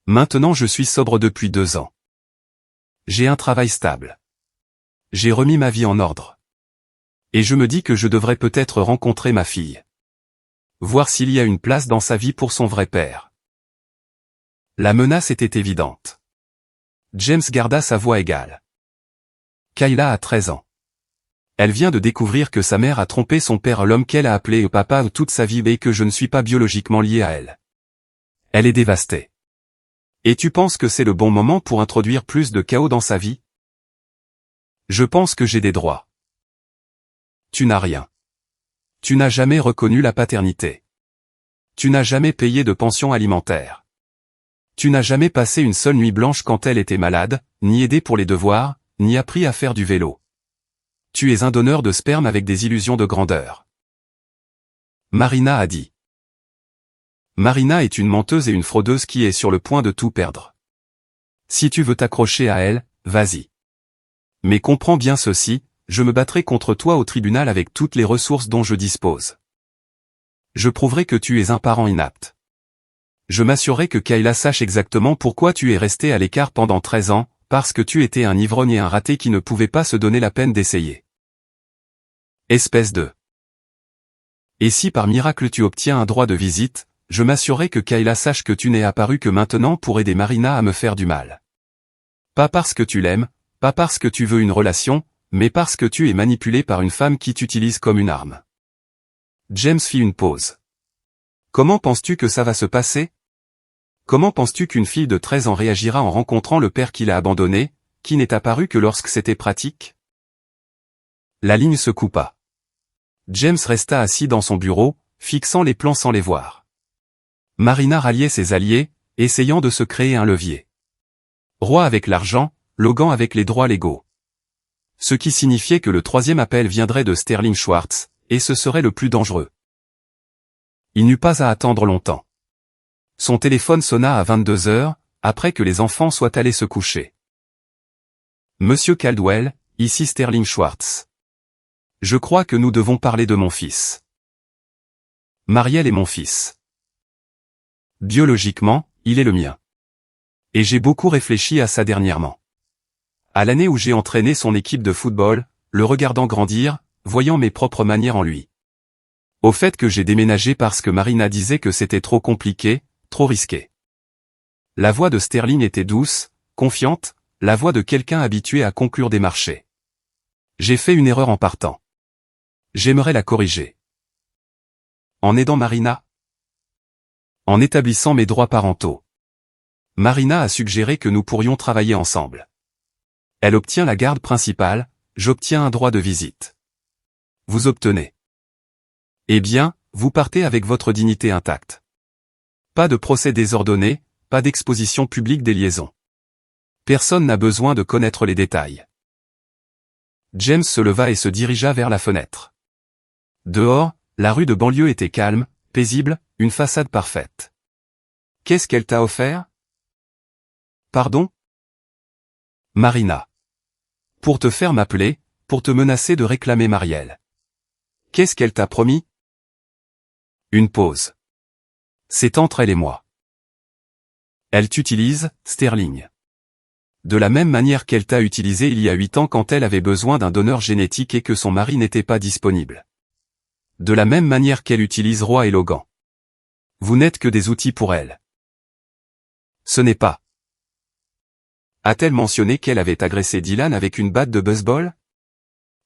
Maintenant je suis sobre depuis 2 ans. J'ai un travail stable. J'ai remis ma vie en ordre. Et je me dis que je devrais peut-être rencontrer ma fille. Voir s'il y a une place dans sa vie pour son vrai père. La menace était évidente. James garda sa voix égale. Kayla a 13 ans. Elle vient de découvrir que sa mère a trompé son père, l'homme qu'elle a appelé papa toute sa vie, et que je ne suis pas biologiquement lié à elle. Elle est dévastée. Et tu penses que c'est le bon moment pour introduire plus de chaos dans sa vie? Je pense que j'ai des droits. Tu n'as rien. Tu n'as jamais reconnu la paternité. Tu n'as jamais payé de pension alimentaire. Tu n'as jamais passé une seule nuit blanche quand elle était malade, ni aidé pour les devoirs, ni appris à faire du vélo. Tu es un donneur de sperme avec des illusions de grandeur. Marina a dit. Marina est une menteuse et une fraudeuse qui est sur le point de tout perdre. Si tu veux t'accrocher à elle, vas-y. Mais comprends bien ceci, je me battrai contre toi au tribunal avec toutes les ressources dont je dispose. Je prouverai que tu es un parent inapte. Je m'assurerai que Kayla sache exactement pourquoi tu es resté à l'écart pendant 13 ans, parce que tu étais un ivrogne et un raté qui ne pouvait pas se donner la peine d'essayer. Espèce de... Et si par miracle tu obtiens un droit de visite, je m'assurerai que Kayla sache que tu n'es apparu que maintenant pour aider Marina à me faire du mal. Pas parce que tu l'aimes, pas parce que tu veux une relation, mais parce que tu es manipulé par une femme qui t'utilise comme une arme. James fit une pause. Comment penses-tu que ça va se passer? Comment penses-tu qu'une fille de 13 ans réagira en rencontrant le père qui l'a abandonné, qui n'est apparu que lorsque c'était pratique? La ligne se coupa. James resta assis dans son bureau, fixant les plans sans les voir. Marina ralliait ses alliés, essayant de se créer un levier. Roy avec l'argent, Logan avec les droits légaux. Ce qui signifiait que le troisième appel viendrait de Sterling Schwartz, et ce serait le plus dangereux. Il n'eut pas à attendre longtemps. Son téléphone sonna à 22 heures, après que les enfants soient allés se coucher. Monsieur Caldwell, ici Sterling Schwartz. Je crois que nous devons parler de mon fils. Mariel est mon fils. Biologiquement, il est le mien. Et j'ai beaucoup réfléchi à ça dernièrement. À l'année où j'ai entraîné son équipe de football, le regardant grandir, voyant mes propres manières en lui. Au fait que j'ai déménagé parce que Marina disait que c'était trop compliqué, trop risqué. La voix de Sterling était douce, confiante, la voix de quelqu'un habitué à conclure des marchés. J'ai fait une erreur en partant. J'aimerais la corriger. En aidant Marina? En établissant mes droits parentaux. Marina a suggéré que nous pourrions travailler ensemble. Elle obtient la garde principale, j'obtiens un droit de visite. Vous obtenez. Eh bien, vous partez avec votre dignité intacte. Pas de procès désordonné, pas d'exposition publique des liaisons. Personne n'a besoin de connaître les détails. James se leva et se dirigea vers la fenêtre. Dehors, la rue de banlieue était calme, paisible, une façade parfaite. Qu'est-ce qu'elle t'a offert? Pardon? Marina. Pour te faire m'appeler, pour te menacer de réclamer Mariel. Qu'est-ce qu'elle t'a promis? Une pause. C'est entre elle et moi. Elle t'utilise, Sterling. De la même manière qu'elle t'a utilisé il y a 8 ans quand elle avait besoin d'un donneur génétique et que son mari n'était pas disponible. De la même manière qu'elle utilise Roy et Logan. Vous n'êtes que des outils pour elle. Ce n'est pas. A-t-elle mentionné qu'elle avait agressé Dylan avec une batte de baseball?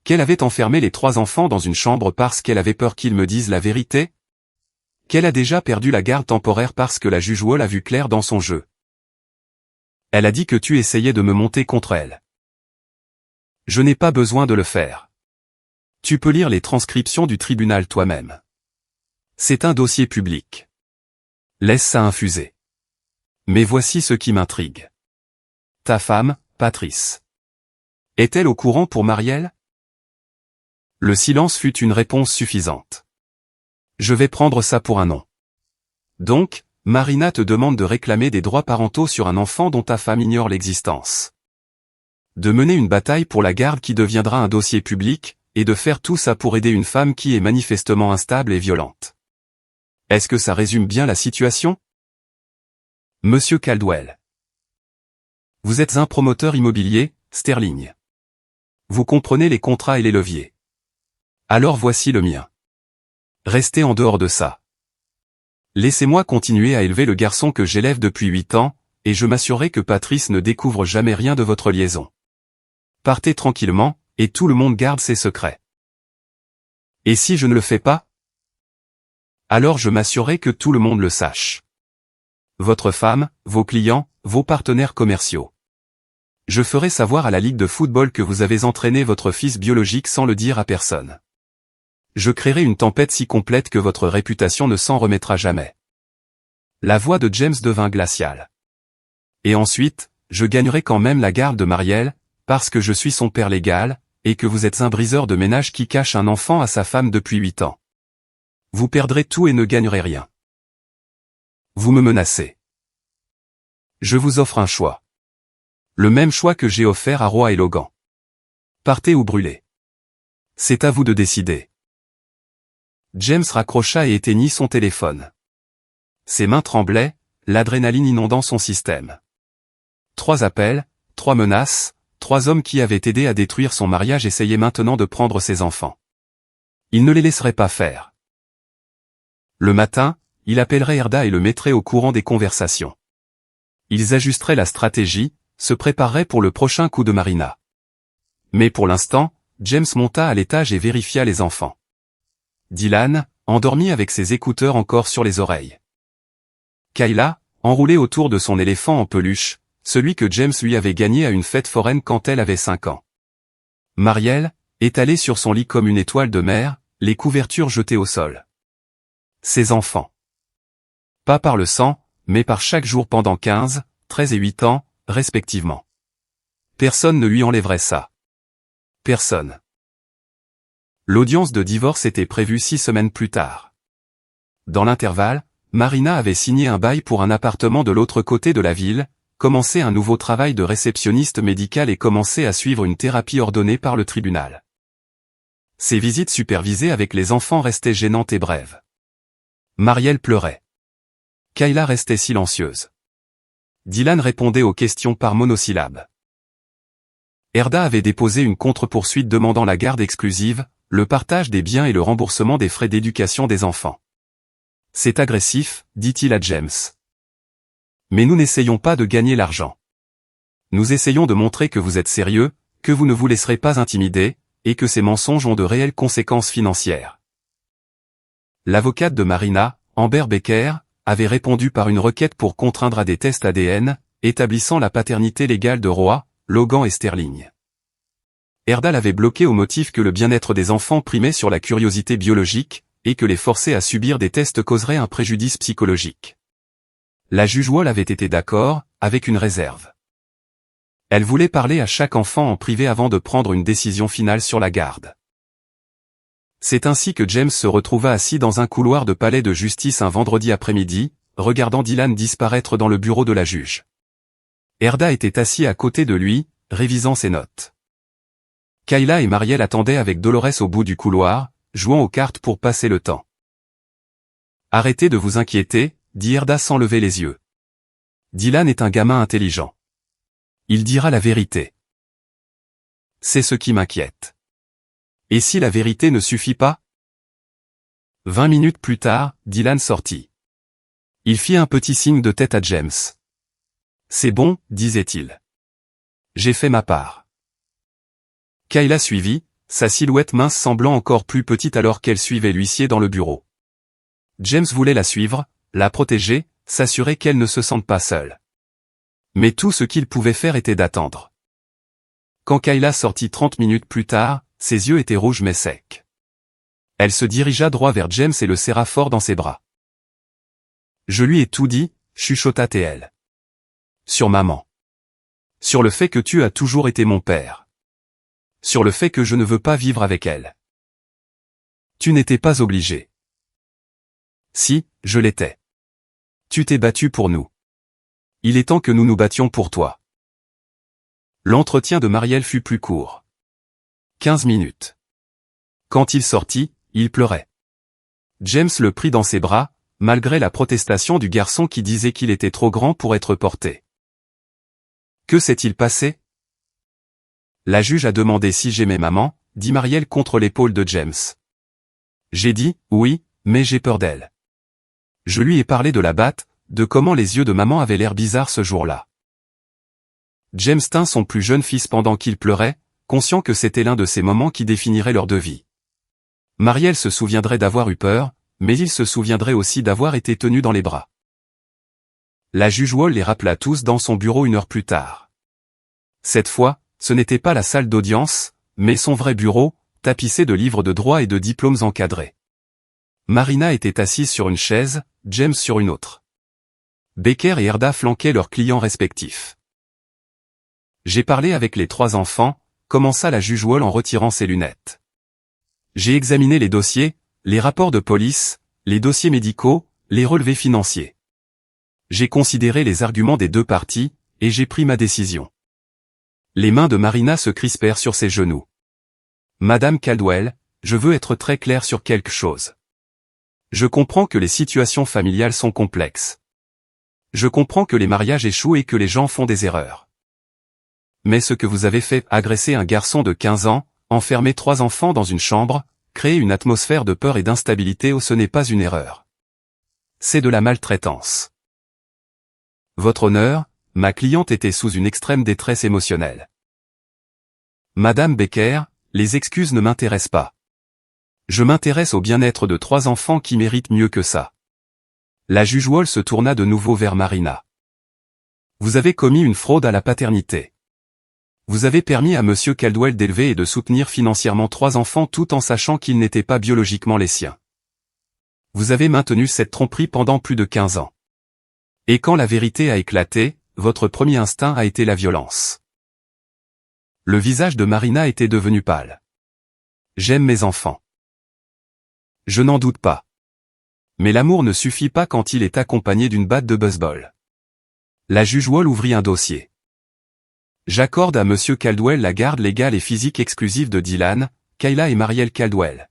Qu'elle avait enfermé les 3 enfants dans une chambre parce qu'elle avait peur qu'ils me disent la vérité? Qu'elle a déjà perdu la garde temporaire parce que la juge Wall a vu clair dans son jeu? Elle a dit que tu essayais de me monter contre elle. Je n'ai pas besoin de le faire. Tu peux lire les transcriptions du tribunal toi-même. C'est un dossier public. Laisse ça infuser. Mais voici ce qui m'intrigue. Ta femme, Patrice. Est-elle au courant pour Mariel? Le silence fut une réponse suffisante. Je vais prendre ça pour un non. Donc, Marina te demande de réclamer des droits parentaux sur un enfant dont ta femme ignore l'existence. De mener une bataille pour la garde qui deviendra un dossier public, et de faire tout ça pour aider une femme qui est manifestement instable et violente. Est-ce que ça résume bien la situation? Monsieur Caldwell. Vous êtes un promoteur immobilier, Sterling. Vous comprenez les contrats et les leviers. Alors voici le mien. Restez en dehors de ça. Laissez-moi continuer à élever le garçon que j'élève depuis 8 ans, et je m'assurerai que Patrice ne découvre jamais rien de votre liaison. Partez tranquillement, et tout le monde garde ses secrets. Et si je ne le fais pas? Alors je m'assurerai que tout le monde le sache. Votre femme, vos clients, vos partenaires commerciaux. Je ferai savoir à la Ligue de football que vous avez entraîné votre fils biologique sans le dire à personne. Je créerai une tempête si complète que votre réputation ne s'en remettra jamais. La voix de James devint glaciale. Et ensuite, je gagnerai quand même la garde de Marielle, parce que je suis son père légal, et que vous êtes un briseur de ménage qui cache un enfant à sa femme depuis 8 ans. Vous perdrez tout et ne gagnerez rien. Vous me menacez. Je vous offre un choix. Le même choix que j'ai offert à Roy et Logan. Partez ou brûlez. C'est à vous de décider. James raccrocha et éteignit son téléphone. Ses mains tremblaient, l'adrénaline inondant son système. 3 appels, 3 menaces, 3 hommes qui avaient aidé à détruire son mariage essayaient maintenant de prendre ses enfants. Il ne les laisserait pas faire. Le matin, il appellerait Erda et le mettrait au courant des conversations. Ils ajusteraient la stratégie, se prépareraient pour le prochain coup de Marina. Mais pour l'instant, James monta à l'étage et vérifia les enfants. Dylan, endormi avec ses écouteurs encore sur les oreilles. Kayla, enroulée autour de son éléphant en peluche, celui que James lui avait gagné à une fête foraine quand elle avait 5 ans. Marielle, étalée sur son lit comme une étoile de mer, les couvertures jetées au sol. Ses enfants. Pas par le sang, mais par chaque jour pendant 15, 13 et 8 ans, respectivement. Personne ne lui enlèverait ça. Personne. L'audience de divorce était prévue 6 semaines plus tard. Dans l'intervalle, Marina avait signé un bail pour un appartement de l'autre côté de la ville, commencé un nouveau travail de réceptionniste médicale et commencé à suivre une thérapie ordonnée par le tribunal. Ses visites supervisées avec les enfants restaient gênantes et brèves. Marielle pleurait. Kayla restait silencieuse. Dylan répondait aux questions par monosyllabes. Erda avait déposé une contre-poursuite demandant la garde exclusive, le partage des biens et le remboursement des frais d'éducation des enfants. C'est agressif, dit-il à James. Mais nous n'essayons pas de gagner l'argent. Nous essayons de montrer que vous êtes sérieux, que vous ne vous laisserez pas intimider, et que ces mensonges ont de réelles conséquences financières. L'avocate de Marina, Amber Baker, avait répondu par une requête pour contraindre à des tests ADN, établissant la paternité légale de Roy, Logan et Sterling. Erda l'avait bloqué au motif que le bien-être des enfants primait sur la curiosité biologique, et que les forcer à subir des tests causerait un préjudice psychologique. La juge Wall avait été d'accord, avec une réserve. Elle voulait parler à chaque enfant en privé avant de prendre une décision finale sur la garde. C'est ainsi que James se retrouva assis dans un couloir de palais de justice un vendredi après-midi, regardant Dylan disparaître dans le bureau de la juge. Erda était assis à côté de lui, révisant ses notes. Kayla et Marielle attendaient avec Dolores au bout du couloir, jouant aux cartes pour passer le temps. « Arrêtez de vous inquiéter », dit Erda sans lever les yeux. « Dylan est un gamin intelligent. Il dira la vérité. C'est ce qui m'inquiète. Et si la vérité ne suffit pas ?» 20 minutes plus tard, Dylan sortit. Il fit un petit signe de tête à James. « C'est bon, disait-il. J'ai fait ma part. » Kayla suivit, sa silhouette mince semblant encore plus petite alors qu'elle suivait l'huissier dans le bureau. James voulait la suivre, la protéger, s'assurer qu'elle ne se sente pas seule. Mais tout ce qu'il pouvait faire était d'attendre. Quand Kayla sortit 30 minutes plus tard, ses yeux étaient rouges mais secs. Elle se dirigea droit vers James et le serra fort dans ses bras. « Je lui ai tout dit », chuchota-t-elle. « Sur maman. Sur le fait que tu as toujours été mon père. Sur le fait que je ne veux pas vivre avec elle. Tu n'étais pas obligé. Si, je l'étais. Tu t'es battu pour nous. Il est temps que nous nous battions pour toi. » L'entretien de Marielle fut plus court. 15 minutes. Quand il sortit, il pleurait. James le prit dans ses bras, malgré la protestation du garçon qui disait qu'il était trop grand pour être porté. « Que s'est-il passé ? » La juge a demandé si j'aimais maman, dit Marielle contre l'épaule de James. J'ai dit, oui, mais j'ai peur d'elle. Je lui ai parlé de la batte, de comment les yeux de maman avaient l'air bizarres ce jour-là. James tint son plus jeune fils pendant qu'il pleurait, conscient que c'était l'un de ces moments qui définirait leur de vie. Marielle se souviendrait d'avoir eu peur, mais il se souviendrait aussi d'avoir été tenu dans les bras. La juge Wall les rappela tous dans son bureau 1 heure plus tard. Cette fois, ce n'était pas la salle d'audience, mais son vrai bureau, tapissé de livres de droit et de diplômes encadrés. Marina était assise sur une chaise, James sur une autre. Becker et Erda flanquaient leurs clients respectifs. J'ai parlé avec les 3 enfants, commença la juge Wall en retirant ses lunettes. J'ai examiné les dossiers, les rapports de police, les dossiers médicaux, les relevés financiers. J'ai considéré les arguments des 2 parties, et j'ai pris ma décision. Les mains de Marina se crispèrent sur ses genoux. Madame Caldwell, je veux être très clair sur quelque chose. Je comprends que les situations familiales sont complexes. Je comprends que les mariages échouent et que les gens font des erreurs. Mais ce que vous avez fait, agresser un garçon de 15 ans, enfermer 3 enfants dans une chambre, créer une atmosphère de peur et d'instabilité, ce n'est pas une erreur. C'est de la maltraitance. Votre honneur, ma cliente était sous une extrême détresse émotionnelle. Madame Becker, les excuses ne m'intéressent pas. Je m'intéresse au bien-être de 3 enfants qui méritent mieux que ça. La juge Wall se tourna de nouveau vers Marina. Vous avez commis une fraude à la paternité. Vous avez permis à Monsieur Caldwell d'élever et de soutenir financièrement 3 enfants tout en sachant qu'ils n'étaient pas biologiquement les siens. Vous avez maintenu cette tromperie pendant plus de 15 ans. Et quand la vérité a éclaté, votre premier instinct a été la violence. Le visage de Marina était devenu pâle. J'aime mes enfants. Je n'en doute pas. Mais l'amour ne suffit pas quand il est accompagné d'une batte de baseball. La juge Wall ouvrit un dossier. J'accorde à Monsieur Caldwell la garde légale et physique exclusive de Dylan, Kayla et Marielle Caldwell.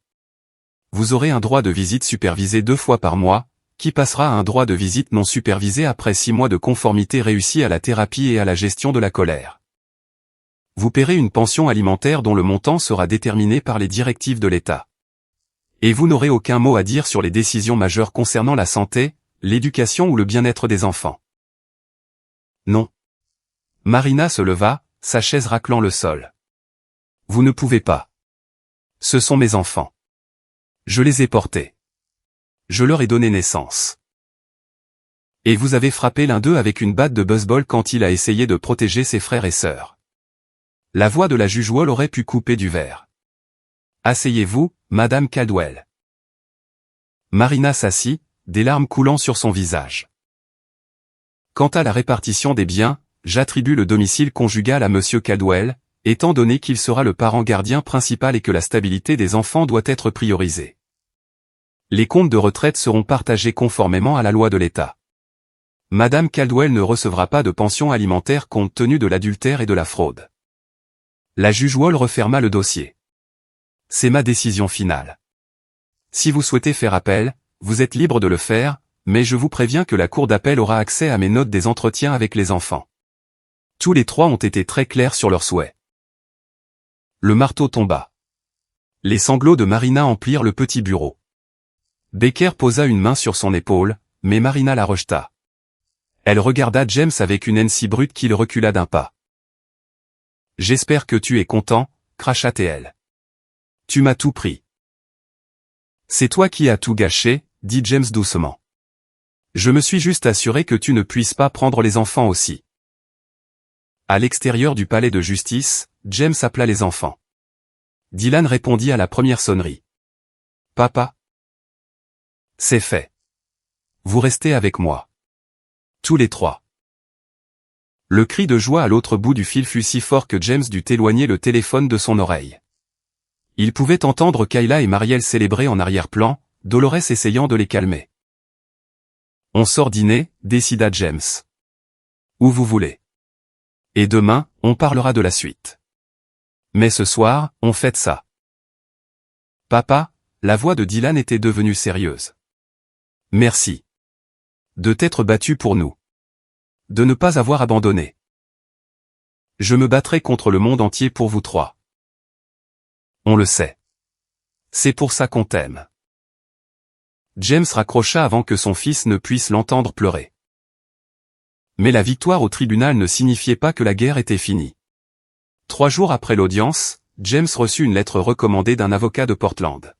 Vous aurez un droit de visite supervisé 2 fois par mois, qui passera à un droit de visite non supervisé après 6 mois de conformité réussie à la thérapie et à la gestion de la colère. Vous paierez une pension alimentaire dont le montant sera déterminé par les directives de l'État. Et vous n'aurez aucun mot à dire sur les décisions majeures concernant la santé, l'éducation ou le bien-être des enfants. Non. Marina se leva, sa chaise raclant le sol. Vous ne pouvez pas. Ce sont mes enfants. Je les ai portés. Je leur ai donné naissance. Et vous avez frappé l'un d'eux avec une batte de baseball quand il a essayé de protéger ses frères et sœurs. La voix de la juge Wall aurait pu couper du verre. Asseyez-vous, Madame Caldwell. Marina s'assit, des larmes coulant sur son visage. Quant à la répartition des biens, j'attribue le domicile conjugal à Monsieur Caldwell, étant donné qu'il sera le parent gardien principal et que la stabilité des enfants doit être priorisée. Les comptes de retraite seront partagés conformément à la loi de l'État. Madame Caldwell ne recevra pas de pension alimentaire compte tenu de l'adultère et de la fraude. La juge Wall referma le dossier. C'est ma décision finale. Si vous souhaitez faire appel, vous êtes libre de le faire, mais je vous préviens que la cour d'appel aura accès à mes notes des entretiens avec les enfants. Tous les 3 ont été très clairs sur leurs souhaits. Le marteau tomba. Les sanglots de Marina emplirent le petit bureau. Becker posa une main sur son épaule, mais Marina la rejeta. Elle regarda James avec une haine si brute qu'il recula d'un pas. « J'espère que tu es content, cracha-t-elle. Tu m'as tout pris. »« C'est toi qui as tout gâché, » dit James doucement. « Je me suis juste assuré que tu ne puisses pas prendre les enfants aussi. » À l'extérieur du palais de justice, James appela les enfants. Dylan répondit à la première sonnerie. « Papa ? » « C'est fait. Vous restez avec moi. » Tous les 3. Le cri de joie à l'autre bout du fil fut si fort que James dut éloigner le téléphone de son oreille. Il pouvait entendre Kayla et Marielle célébrer en arrière-plan, Dolores essayant de les calmer. « On sort dîner, » décida James. « Où vous voulez. Et demain, on parlera de la suite. Mais ce soir, on fête ça. » Papa, la voix de Dylan était devenue sérieuse. Merci. De t'être battu pour nous. De ne pas avoir abandonné. Je me battrai contre le monde entier pour vous 3. On le sait. C'est pour ça qu'on t'aime. James raccrocha avant que son fils ne puisse l'entendre pleurer. Mais la victoire au tribunal ne signifiait pas que la guerre était finie. 3 jours après l'audience, James reçut une lettre recommandée d'un avocat de Portland.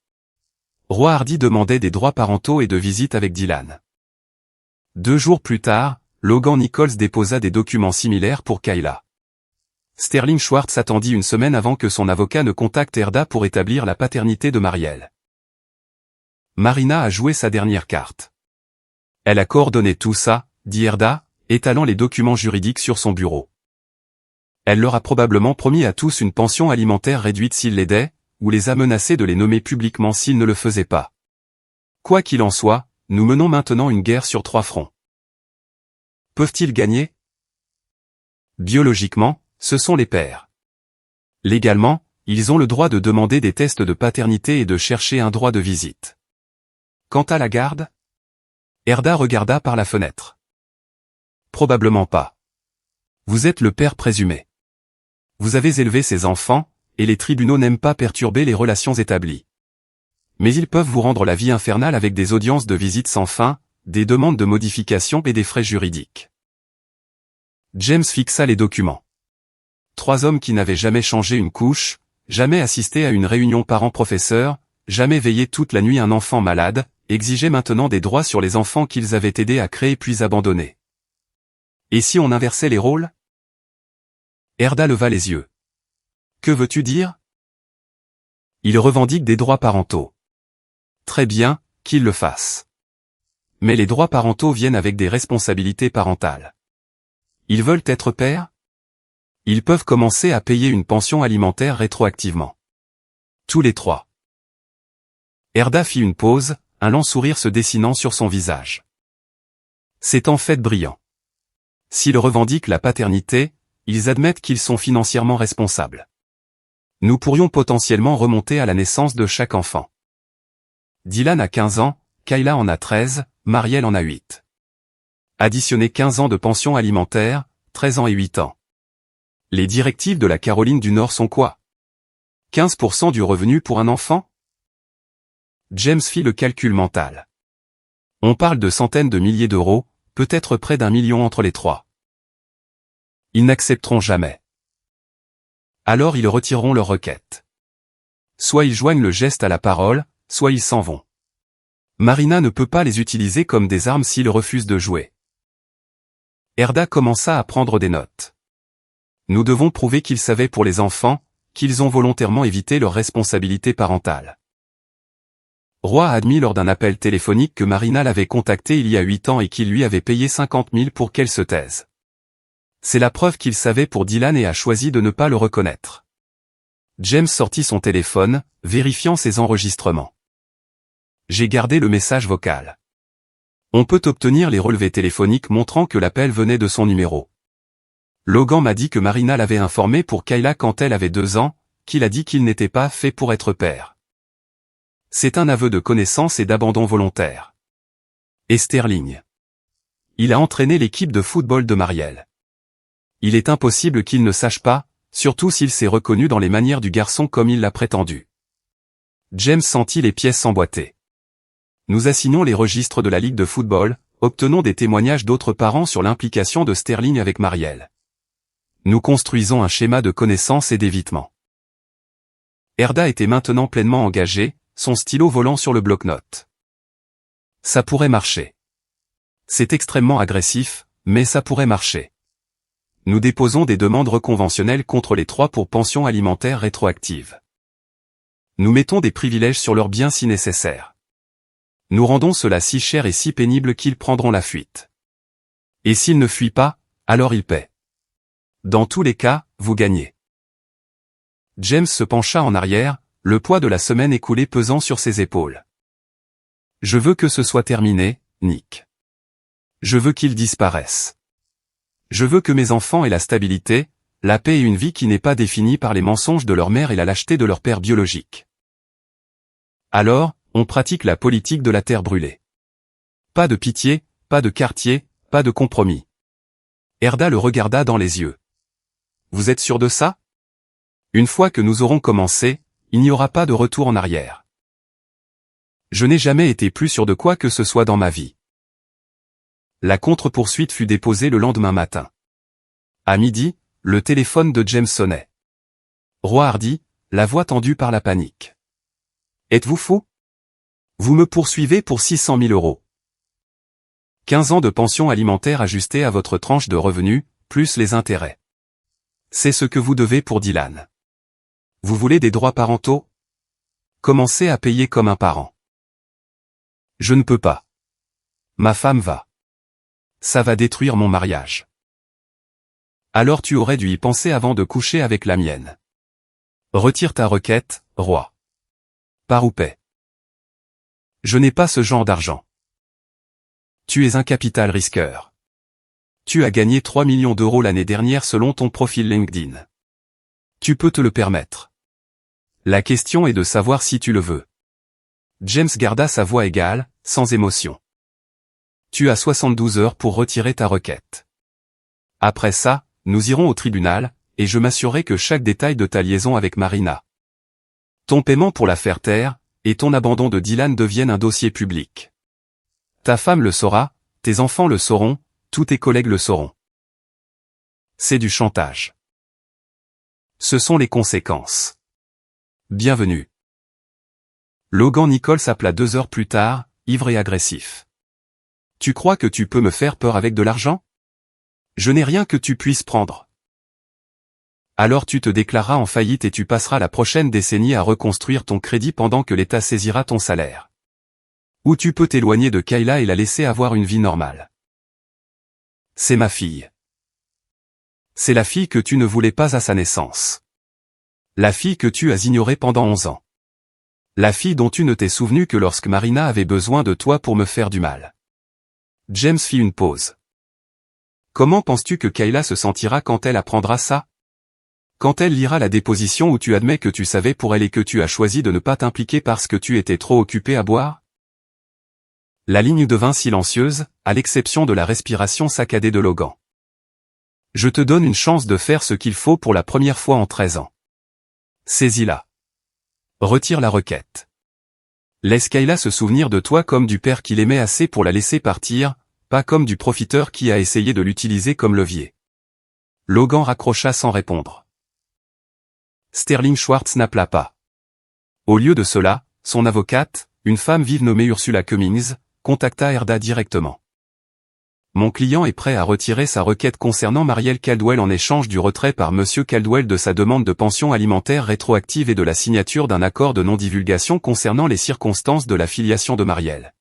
Roy Hardy demandait des droits parentaux et de visite avec Dylan. 2 jours plus tard, Logan Nichols déposa des documents similaires pour Kayla. Sterling Schwartz attendit une semaine avant que son avocat ne contacte Erda pour établir la paternité de Marielle. Marina a joué sa dernière carte. Elle a coordonné tout ça, dit Erda, étalant les documents juridiques sur son bureau. Elle leur a probablement promis à tous une pension alimentaire réduite s'ils l'aidaient, ou les a menacés de les nommer publiquement s'ils ne le faisaient pas. Quoi qu'il en soit, nous menons maintenant une guerre sur 3 fronts. Peuvent-ils gagner? Biologiquement, ce sont les pères. Légalement, ils ont le droit de demander des tests de paternité et de chercher un droit de visite. Quant à la garde? Erda regarda par la fenêtre. Probablement pas. Vous êtes le père présumé. Vous avez élevé ces enfants, et les tribunaux n'aiment pas perturber les relations établies. Mais ils peuvent vous rendre la vie infernale avec des audiences de visite sans fin, des demandes de modification et des frais juridiques. James fixa les documents. 3 hommes qui n'avaient jamais changé une couche, jamais assisté à une réunion parents-professeurs, jamais veillé toute la nuit un enfant malade, exigeaient maintenant des droits sur les enfants qu'ils avaient aidés à créer puis abandonnés. Et si on inversait les rôles? Erda leva les yeux. Que veux-tu dire? Ils revendiquent des droits parentaux. Très bien, qu'ils le fassent. Mais les droits parentaux viennent avec des responsabilités parentales. Ils veulent être pères? Ils peuvent commencer à payer une pension alimentaire rétroactivement. Tous les 3. Erda fit une pause, un lent sourire se dessinant sur son visage. C'est en fait brillant. S'ils revendiquent la paternité, ils admettent qu'ils sont financièrement responsables. Nous pourrions potentiellement remonter à la naissance de chaque enfant. Dylan a 15 ans, Kayla en a 13, Marielle en a 8. Additionnez 15 ans de pension alimentaire, 13 ans et 8 ans. Les directives de la Caroline du Nord sont quoi? 15% du revenu pour un enfant? James fit le calcul mental. On parle de centaines de milliers d'euros, peut-être près d'1 million entre les 3. Ils n'accepteront jamais. Alors ils retireront leur requête. Soit ils joignent le geste à la parole, soit ils s'en vont. Marina ne peut pas les utiliser comme des armes s'ils refusent de jouer. Erda commença à prendre des notes. Nous devons prouver qu'ils savaient pour les enfants, qu'ils ont volontairement évité leur responsabilité parentale. Roy a admis lors d'un appel téléphonique que Marina l'avait contacté il y a 8 ans et qu'il lui avait payé 50 000 pour qu'elle se taise. C'est la preuve qu'il savait pour Dylan et a choisi de ne pas le reconnaître. James sortit son téléphone, vérifiant ses enregistrements. J'ai gardé le message vocal. On peut obtenir les relevés téléphoniques montrant que l'appel venait de son numéro. Logan m'a dit que Marina l'avait informé pour Kayla quand elle avait 2 ans, qu'il a dit qu'il n'était pas fait pour être père. C'est un aveu de connaissance et d'abandon volontaire. Et Sterling. Il a entraîné l'équipe de football de Marielle. Il est impossible qu'il ne sache pas, surtout s'il s'est reconnu dans les manières du garçon comme il l'a prétendu. James sentit les pièces s'emboîter. Nous assignons les registres de la Ligue de football, obtenons des témoignages d'autres parents sur l'implication de Sterling avec Marielle. Nous construisons un schéma de connaissance et d'évitement. Erda était maintenant pleinement engagée, son stylo volant sur le bloc-notes. Ça pourrait marcher. C'est extrêmement agressif, mais ça pourrait marcher. Nous déposons des demandes reconventionnelles contre les 3 pour pension alimentaire rétroactive. Nous mettons des privilèges sur leurs biens si nécessaire. Nous rendons cela si cher et si pénible qu'ils prendront la fuite. Et s'ils ne fuient pas, alors ils paient. Dans tous les cas, vous gagnez. James se pencha en arrière, le poids de la semaine écoulée pesant sur ses épaules. Je veux que ce soit terminé, Nick. Je veux qu'ils disparaissent. Je veux que mes enfants aient la stabilité, la paix et une vie qui n'est pas définie par les mensonges de leur mère et la lâcheté de leur père biologique. Alors, on pratique la politique de la terre brûlée. Pas de pitié, pas de quartier, pas de compromis. Erda le regarda dans les yeux. Vous êtes sûr de ça? Une fois que nous aurons commencé, il n'y aura pas de retour en arrière. Je n'ai jamais été plus sûr de quoi que ce soit dans ma vie. La contre-poursuite fut déposée le lendemain matin. À midi, le téléphone de James sonnait. Roy Hardy, la voix tendue par la panique. Êtes-vous fou? Vous me poursuivez pour 600 000 euros. 15 ans de pension alimentaire ajustée à votre tranche de revenus, plus les intérêts. C'est ce que vous devez pour Dylan. Vous voulez des droits parentaux? Commencez à payer comme un parent. Je ne peux pas. Ma femme va. Ça va détruire mon mariage. Alors tu aurais dû y penser avant de coucher avec la mienne. Retire ta requête, roi. Pars ou paie. Je n'ai pas ce genre d'argent. Tu es un capital risqueur. Tu as gagné 3 millions d'euros l'année dernière selon ton profil LinkedIn. Tu peux te le permettre. La question est de savoir si tu le veux. James garda sa voix égale, sans émotion. Tu as 72 heures pour retirer ta requête. Après ça, nous irons au tribunal, et je m'assurerai que chaque détail de ta liaison avec Marina, ton paiement pour la faire taire, et ton abandon de Dylan deviennent un dossier public. Ta femme le saura, tes enfants le sauront, tous tes collègues le sauront. C'est du chantage. Ce sont les conséquences. Bienvenue. Logan Nichols s'appela 2 heures plus tard, ivre et agressif. Tu crois que tu peux me faire peur avec de l'argent? Je n'ai rien que tu puisses prendre. Alors tu te déclareras en faillite et tu passeras la prochaine décennie à reconstruire ton crédit pendant que l'État saisira ton salaire. Ou tu peux t'éloigner de Kayla et la laisser avoir une vie normale. C'est ma fille. C'est la fille que tu ne voulais pas à sa naissance. La fille que tu as ignorée pendant 11 ans. La fille dont tu ne t'es souvenu que lorsque Marina avait besoin de toi pour me faire du mal. James fit une pause. Comment penses-tu que Kayla se sentira quand elle apprendra ça? Quand elle lira la déposition où tu admets que tu savais pour elle et que tu as choisi de ne pas t'impliquer parce que tu étais trop occupé à boire? La ligne devint silencieuse, à l'exception de la respiration saccadée de Logan. Je te donne une chance de faire ce qu'il faut pour la première fois en 13 ans. Saisis-la. Retire la requête. Laisse Kayla se souvenir de toi comme du père qu'il aimait assez pour la laisser partir, pas comme du profiteur qui a essayé de l'utiliser comme levier. Logan raccrocha sans répondre. Sterling Schwartz n'appela pas. Au lieu de cela, son avocate, une femme vive nommée Ursula Cummings, contacta Erda directement. Mon client est prêt à retirer sa requête concernant Marielle Caldwell en échange du retrait par Monsieur Caldwell de sa demande de pension alimentaire rétroactive et de la signature d'un accord de non-divulgation concernant les circonstances de la filiation de Marielle.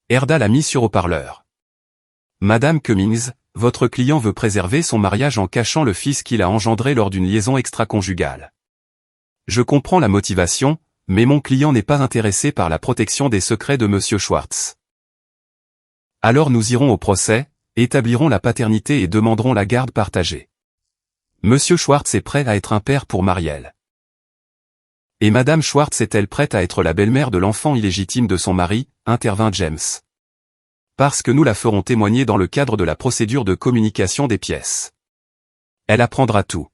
Erda l'a mis sur haut-parleur. Madame Cummings, votre client veut préserver son mariage en cachant le fils qu'il a engendré lors d'une liaison extra-conjugale. Je comprends la motivation, mais mon client n'est pas intéressé par la protection des secrets de Monsieur Schwartz. Alors nous irons au procès, établirons la paternité et demanderons la garde partagée. Monsieur Schwartz est prêt à être un père pour Marielle. Et Madame Schwartz est-elle prête à être la belle-mère de l'enfant illégitime de son mari, intervint James. Parce que nous la ferons témoigner dans le cadre de la procédure de communication des pièces. Elle apprendra tout.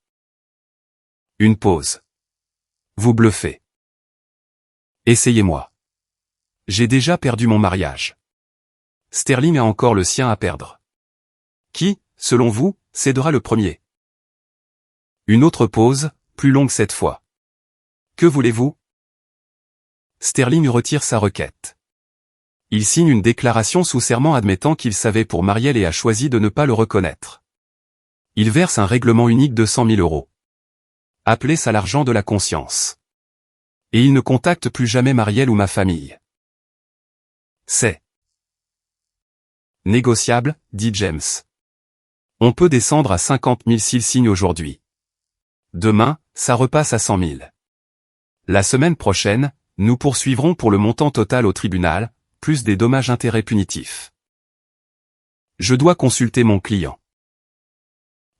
Une pause. Vous bluffez. Essayez-moi. J'ai déjà perdu mon mariage. Sterling a encore le sien à perdre. Qui, selon vous, cédera le premier? Une autre pause, plus longue cette fois. Que voulez-vous? Sterling retire sa requête. Il signe une déclaration sous serment admettant qu'il savait pour Marielle et a choisi de ne pas le reconnaître. Il verse un règlement unique de 100 000 euros. Appelez ça l'argent de la conscience. Et il ne contacte plus jamais Marielle ou ma famille. C'est négociable, dit James. On peut descendre à 50 000 s'il signe aujourd'hui. Demain, ça repasse à 100 000. La semaine prochaine, nous poursuivrons pour le montant total au tribunal, plus des dommages-intérêts punitifs. Je dois consulter mon client.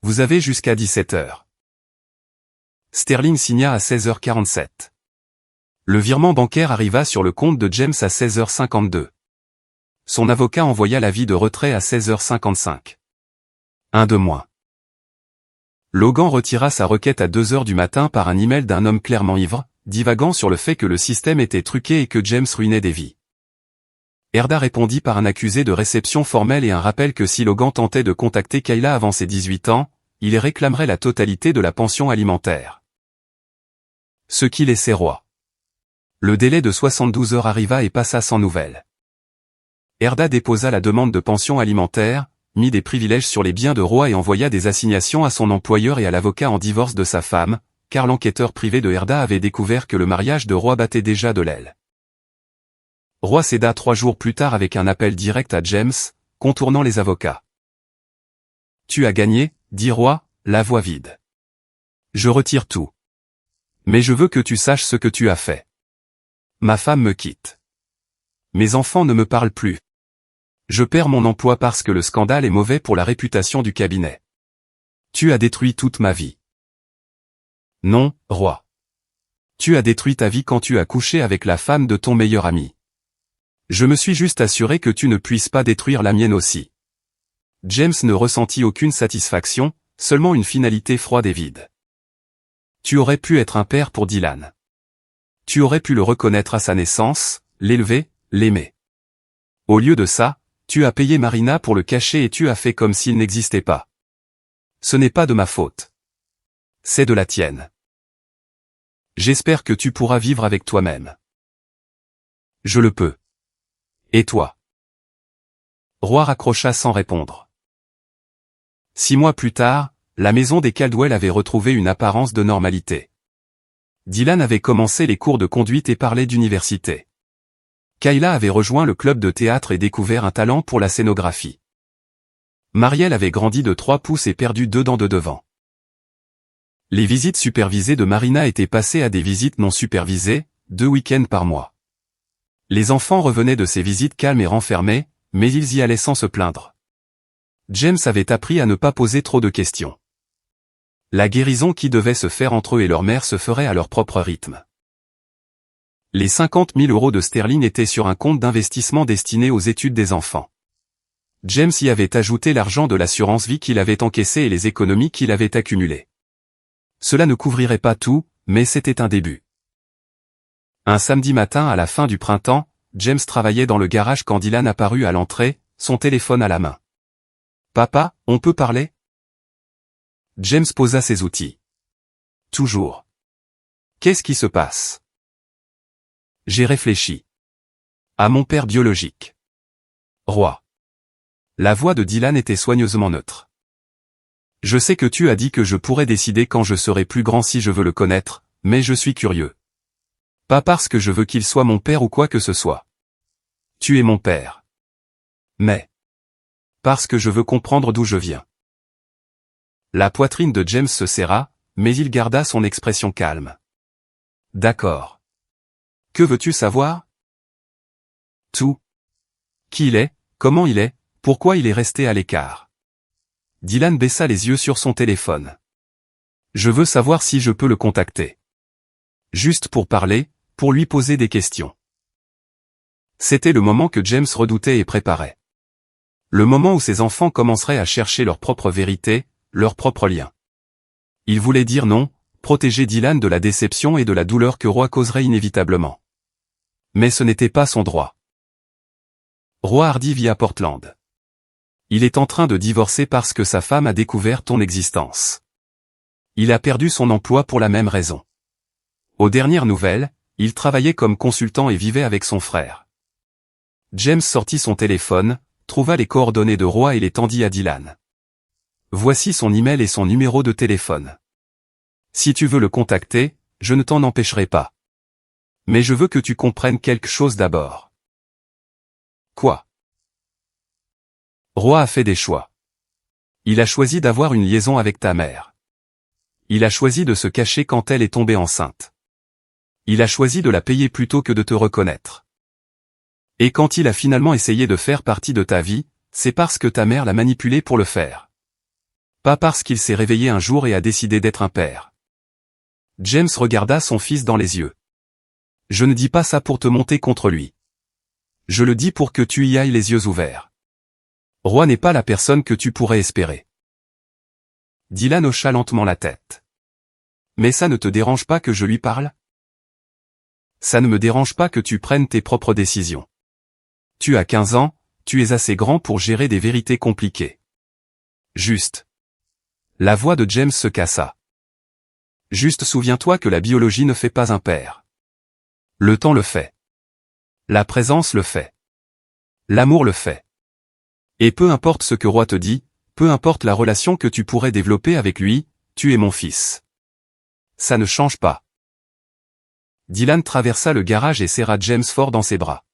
Vous avez jusqu'à 17 heures. Sterling signa à 16h47. Le virement bancaire arriva sur le compte de James à 16h52. Son avocat envoya l'avis de retrait à 16h55. Un de moins. Logan retira sa requête à 2h du matin par un email d'un homme clairement ivre, divagant sur le fait que le système était truqué et que James ruinait des vies. Erda répondit par un accusé de réception formelle et un rappel que si Logan tentait de contacter Kayla avant ses 18 ans, il réclamerait la totalité de la pension alimentaire. Ce qui laissait roi. Le délai de 72 heures arriva et passa sans nouvelles. Erda déposa la demande de pension alimentaire, mit des privilèges sur les biens de Roy et envoya des assignations à son employeur et à l'avocat en divorce de sa femme, car l'enquêteur privé de Erda avait découvert que le mariage de Roy battait déjà de l'aile. Roy céda 3 jours plus tard avec un appel direct à James, contournant les avocats. « Tu as gagné, dit Roy, la voix vide. Je retire tout. Mais je veux que tu saches ce que tu as fait. Ma femme me quitte. Mes enfants ne me parlent plus. Je perds mon emploi parce que le scandale est mauvais pour la réputation du cabinet. Tu as détruit toute ma vie. Non, Roy. Tu as détruit ta vie quand tu as couché avec la femme de ton meilleur ami. Je me suis juste assuré que tu ne puisses pas détruire la mienne aussi. » James ne ressentit aucune satisfaction, seulement une finalité froide et vide. Tu aurais pu être un père pour Dylan. Tu aurais pu le reconnaître à sa naissance, l'élever, l'aimer. Au lieu de ça, tu as payé Marina pour le cacher et tu as fait comme s'il n'existait pas. Ce n'est pas de ma faute. C'est de la tienne. J'espère que tu pourras vivre avec toi-même. Je le peux. Et toi? Roy raccrocha sans répondre. 6 mois plus tard, la maison des Caldwell avait retrouvé une apparence de normalité. Dylan avait commencé les cours de conduite et parlait d'université. Kayla avait rejoint le club de théâtre et découvert un talent pour la scénographie. Marielle avait grandi de 3 pouces et perdu 2 dents de devant. Les visites supervisées de Marina étaient passées à des visites non supervisées, 2 week-ends par mois. Les enfants revenaient de ces visites calmes et renfermés, mais ils y allaient sans se plaindre. James avait appris à ne pas poser trop de questions. La guérison qui devait se faire entre eux et leur mère se ferait à leur propre rythme. Les 50 000 euros de sterling étaient sur un compte d'investissement destiné aux études des enfants. James y avait ajouté l'argent de l'assurance vie qu'il avait encaissé et les économies qu'il avait accumulées. Cela ne couvrirait pas tout, mais c'était un début. Un samedi matin à la fin du printemps, James travaillait dans le garage quand Dylan apparut à l'entrée, son téléphone à la main. « Papa, on peut parler ?» James posa ses outils. « Toujours. Qu'est-ce qui se passe ?» J'ai réfléchi. À mon père biologique. Roy. La voix de Dylan était soigneusement neutre. Je sais que tu as dit que je pourrais décider quand je serai plus grand si je veux le connaître, mais je suis curieux. Pas parce que je veux qu'il soit mon père ou quoi que ce soit. Tu es mon père. Mais parce que je veux comprendre d'où je viens. La poitrine de James se serra, mais il garda son expression calme. D'accord. Que veux-tu savoir? Tout. Qui il est, comment il est, pourquoi il est resté à l'écart. Dylan baissa les yeux sur son téléphone. Je veux savoir si je peux le contacter. Juste pour parler, pour lui poser des questions. C'était le moment que James redoutait et préparait. Le moment où ses enfants commenceraient à chercher leur propre vérité, leur propre lien. Il voulait dire non, protéger Dylan de la déception et de la douleur que Roy causerait inévitablement. Mais ce n'était pas son droit. Roy Hardy vit à Portland. Il est en train de divorcer parce que sa femme a découvert ton existence. Il a perdu son emploi pour la même raison. Aux dernières nouvelles, il travaillait comme consultant et vivait avec son frère. James sortit son téléphone, trouva les coordonnées de Roy et les tendit à Dylan. Voici son email et son numéro de téléphone. Si tu veux le contacter, je ne t'en empêcherai pas. Mais je veux que tu comprennes quelque chose d'abord. Quoi? Roy a fait des choix. Il a choisi d'avoir une liaison avec ta mère. Il a choisi de se cacher quand elle est tombée enceinte. Il a choisi de la payer plutôt que de te reconnaître. Et quand il a finalement essayé de faire partie de ta vie, c'est parce que ta mère l'a manipulé pour le faire. Pas parce qu'il s'est réveillé un jour et a décidé d'être un père. James regarda son fils dans les yeux. Je ne dis pas ça pour te monter contre lui. Je le dis pour que tu y ailles les yeux ouverts. Roy n'est pas la personne que tu pourrais espérer. Dylan hocha lentement la tête. Mais ça ne te dérange pas que je lui parle? Ça ne me dérange pas que tu prennes tes propres décisions. Tu as 15 ans, tu es assez grand pour gérer des vérités compliquées. Juste. La voix de James se cassa. Juste souviens-toi que la biologie ne fait pas un père. Le temps le fait. La présence le fait. L'amour le fait. Et peu importe ce que Roi te dit, peu importe la relation que tu pourrais développer avec lui, tu es mon fils. Ça ne change pas. Dylan traversa le garage et serra James fort dans ses bras.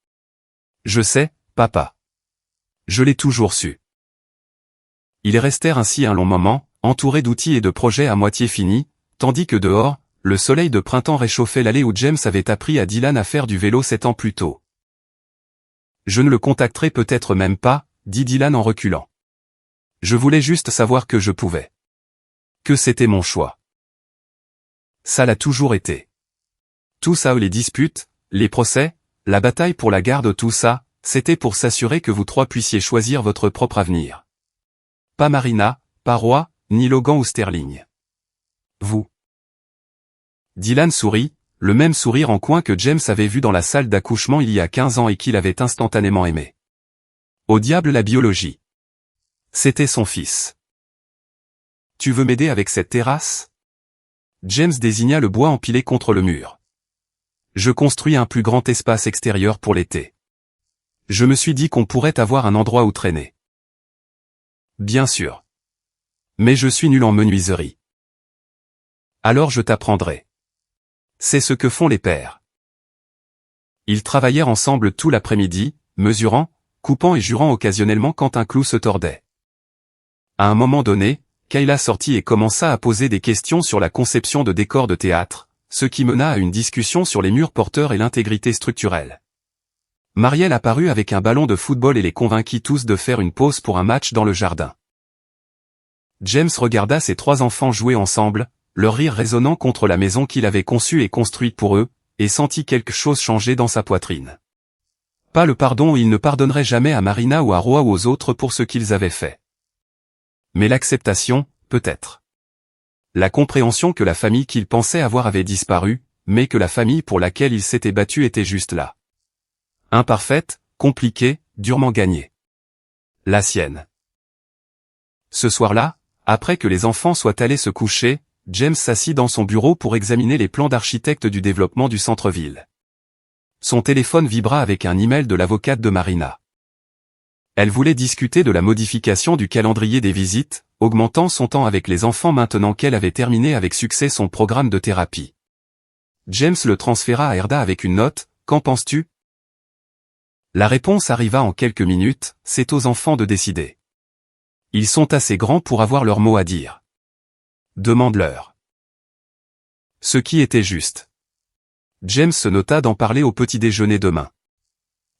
Je sais, papa. Je l'ai toujours su. Ils restèrent ainsi un long moment, entourés d'outils et de projets à moitié finis, tandis que dehors, le soleil de printemps réchauffait l'allée où James avait appris à Dylan à faire du vélo 7 ans plus tôt. Je ne le contacterai peut-être même pas, dit Dylan en reculant. Je voulais juste savoir que je pouvais. Que c'était mon choix. Ça l'a toujours été. Tout ça, les disputes, les procès, la bataille pour la garde, tout ça, c'était pour s'assurer que vous trois puissiez choisir votre propre avenir. Pas Marina, pas Roy, ni Logan ou Sterling. Vous. Dylan sourit, le même sourire en coin que James avait vu dans la salle d'accouchement il y a 15 ans et qu'il avait instantanément aimé. Au diable la biologie. C'était son fils. Tu veux m'aider avec cette terrasse? James désigna le bois empilé contre le mur. Je construis un plus grand espace extérieur pour l'été. Je me suis dit qu'on pourrait avoir un endroit où traîner. Bien sûr. Mais je suis nul en menuiserie. Alors je t'apprendrai. C'est ce que font les pères. Ils travaillèrent ensemble tout l'après-midi, mesurant, coupant et jurant occasionnellement quand un clou se tordait. À un moment donné, Kayla sortit et commença à poser des questions sur la conception de décors de théâtre, ce qui mena à une discussion sur les murs porteurs et l'intégrité structurelle. Marielle apparut avec un ballon de football et les convainquit tous de faire une pause pour un match dans le jardin. James regarda ses trois enfants jouer ensemble, leur rire résonnant contre la maison qu'il avait conçue et construite pour eux, et sentit quelque chose changer dans sa poitrine. Pas le pardon, il ne pardonnerait jamais à Marina ou à Roa ou aux autres pour ce qu'ils avaient fait. Mais l'acceptation, peut-être. La compréhension que la famille qu'il pensait avoir avait disparu, mais que la famille pour laquelle il s'était battu était juste là. Imparfaite, compliquée, durement gagnée. La sienne. Ce soir-là, après que les enfants soient allés se coucher, James s'assit dans son bureau pour examiner les plans d'architecte du développement du centre-ville. Son téléphone vibra avec un email de l'avocate de Marina. Elle voulait discuter de la modification du calendrier des visites, augmentant son temps avec les enfants maintenant qu'elle avait terminé avec succès son programme de thérapie. James le transféra à Erda avec une note, « Qu'en penses-tu » La réponse arriva en quelques minutes, « C'est aux enfants de décider. Ils sont assez grands pour avoir leur mot à dire. Demande-leur. » Ce qui était juste. James se nota d'en parler au petit déjeuner demain.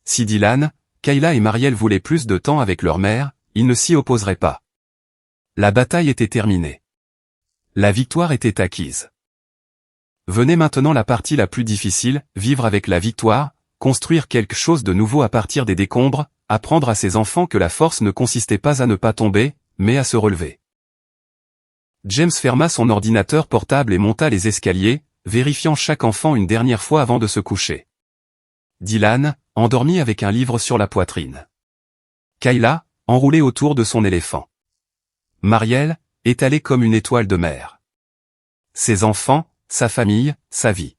Si Dylan, Kayla et Marielle voulaient plus de temps avec leur mère, ils ne s'y opposeraient pas. La bataille était terminée. La victoire était acquise. Venait maintenant la partie la plus difficile, vivre avec la victoire, construire quelque chose de nouveau à partir des décombres, apprendre à ses enfants que la force ne consistait pas à ne pas tomber, mais à se relever. James ferma son ordinateur portable et monta les escaliers, vérifiant chaque enfant une dernière fois avant de se coucher. Dylan, endormi avec un livre sur la poitrine. Kayla, enroulée autour de son éléphant. Marielle, étalée comme une étoile de mer. Ses enfants, sa famille, sa vie.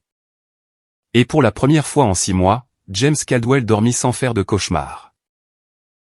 Et pour la première fois en 6 mois, James Caldwell dormit sans faire de cauchemar.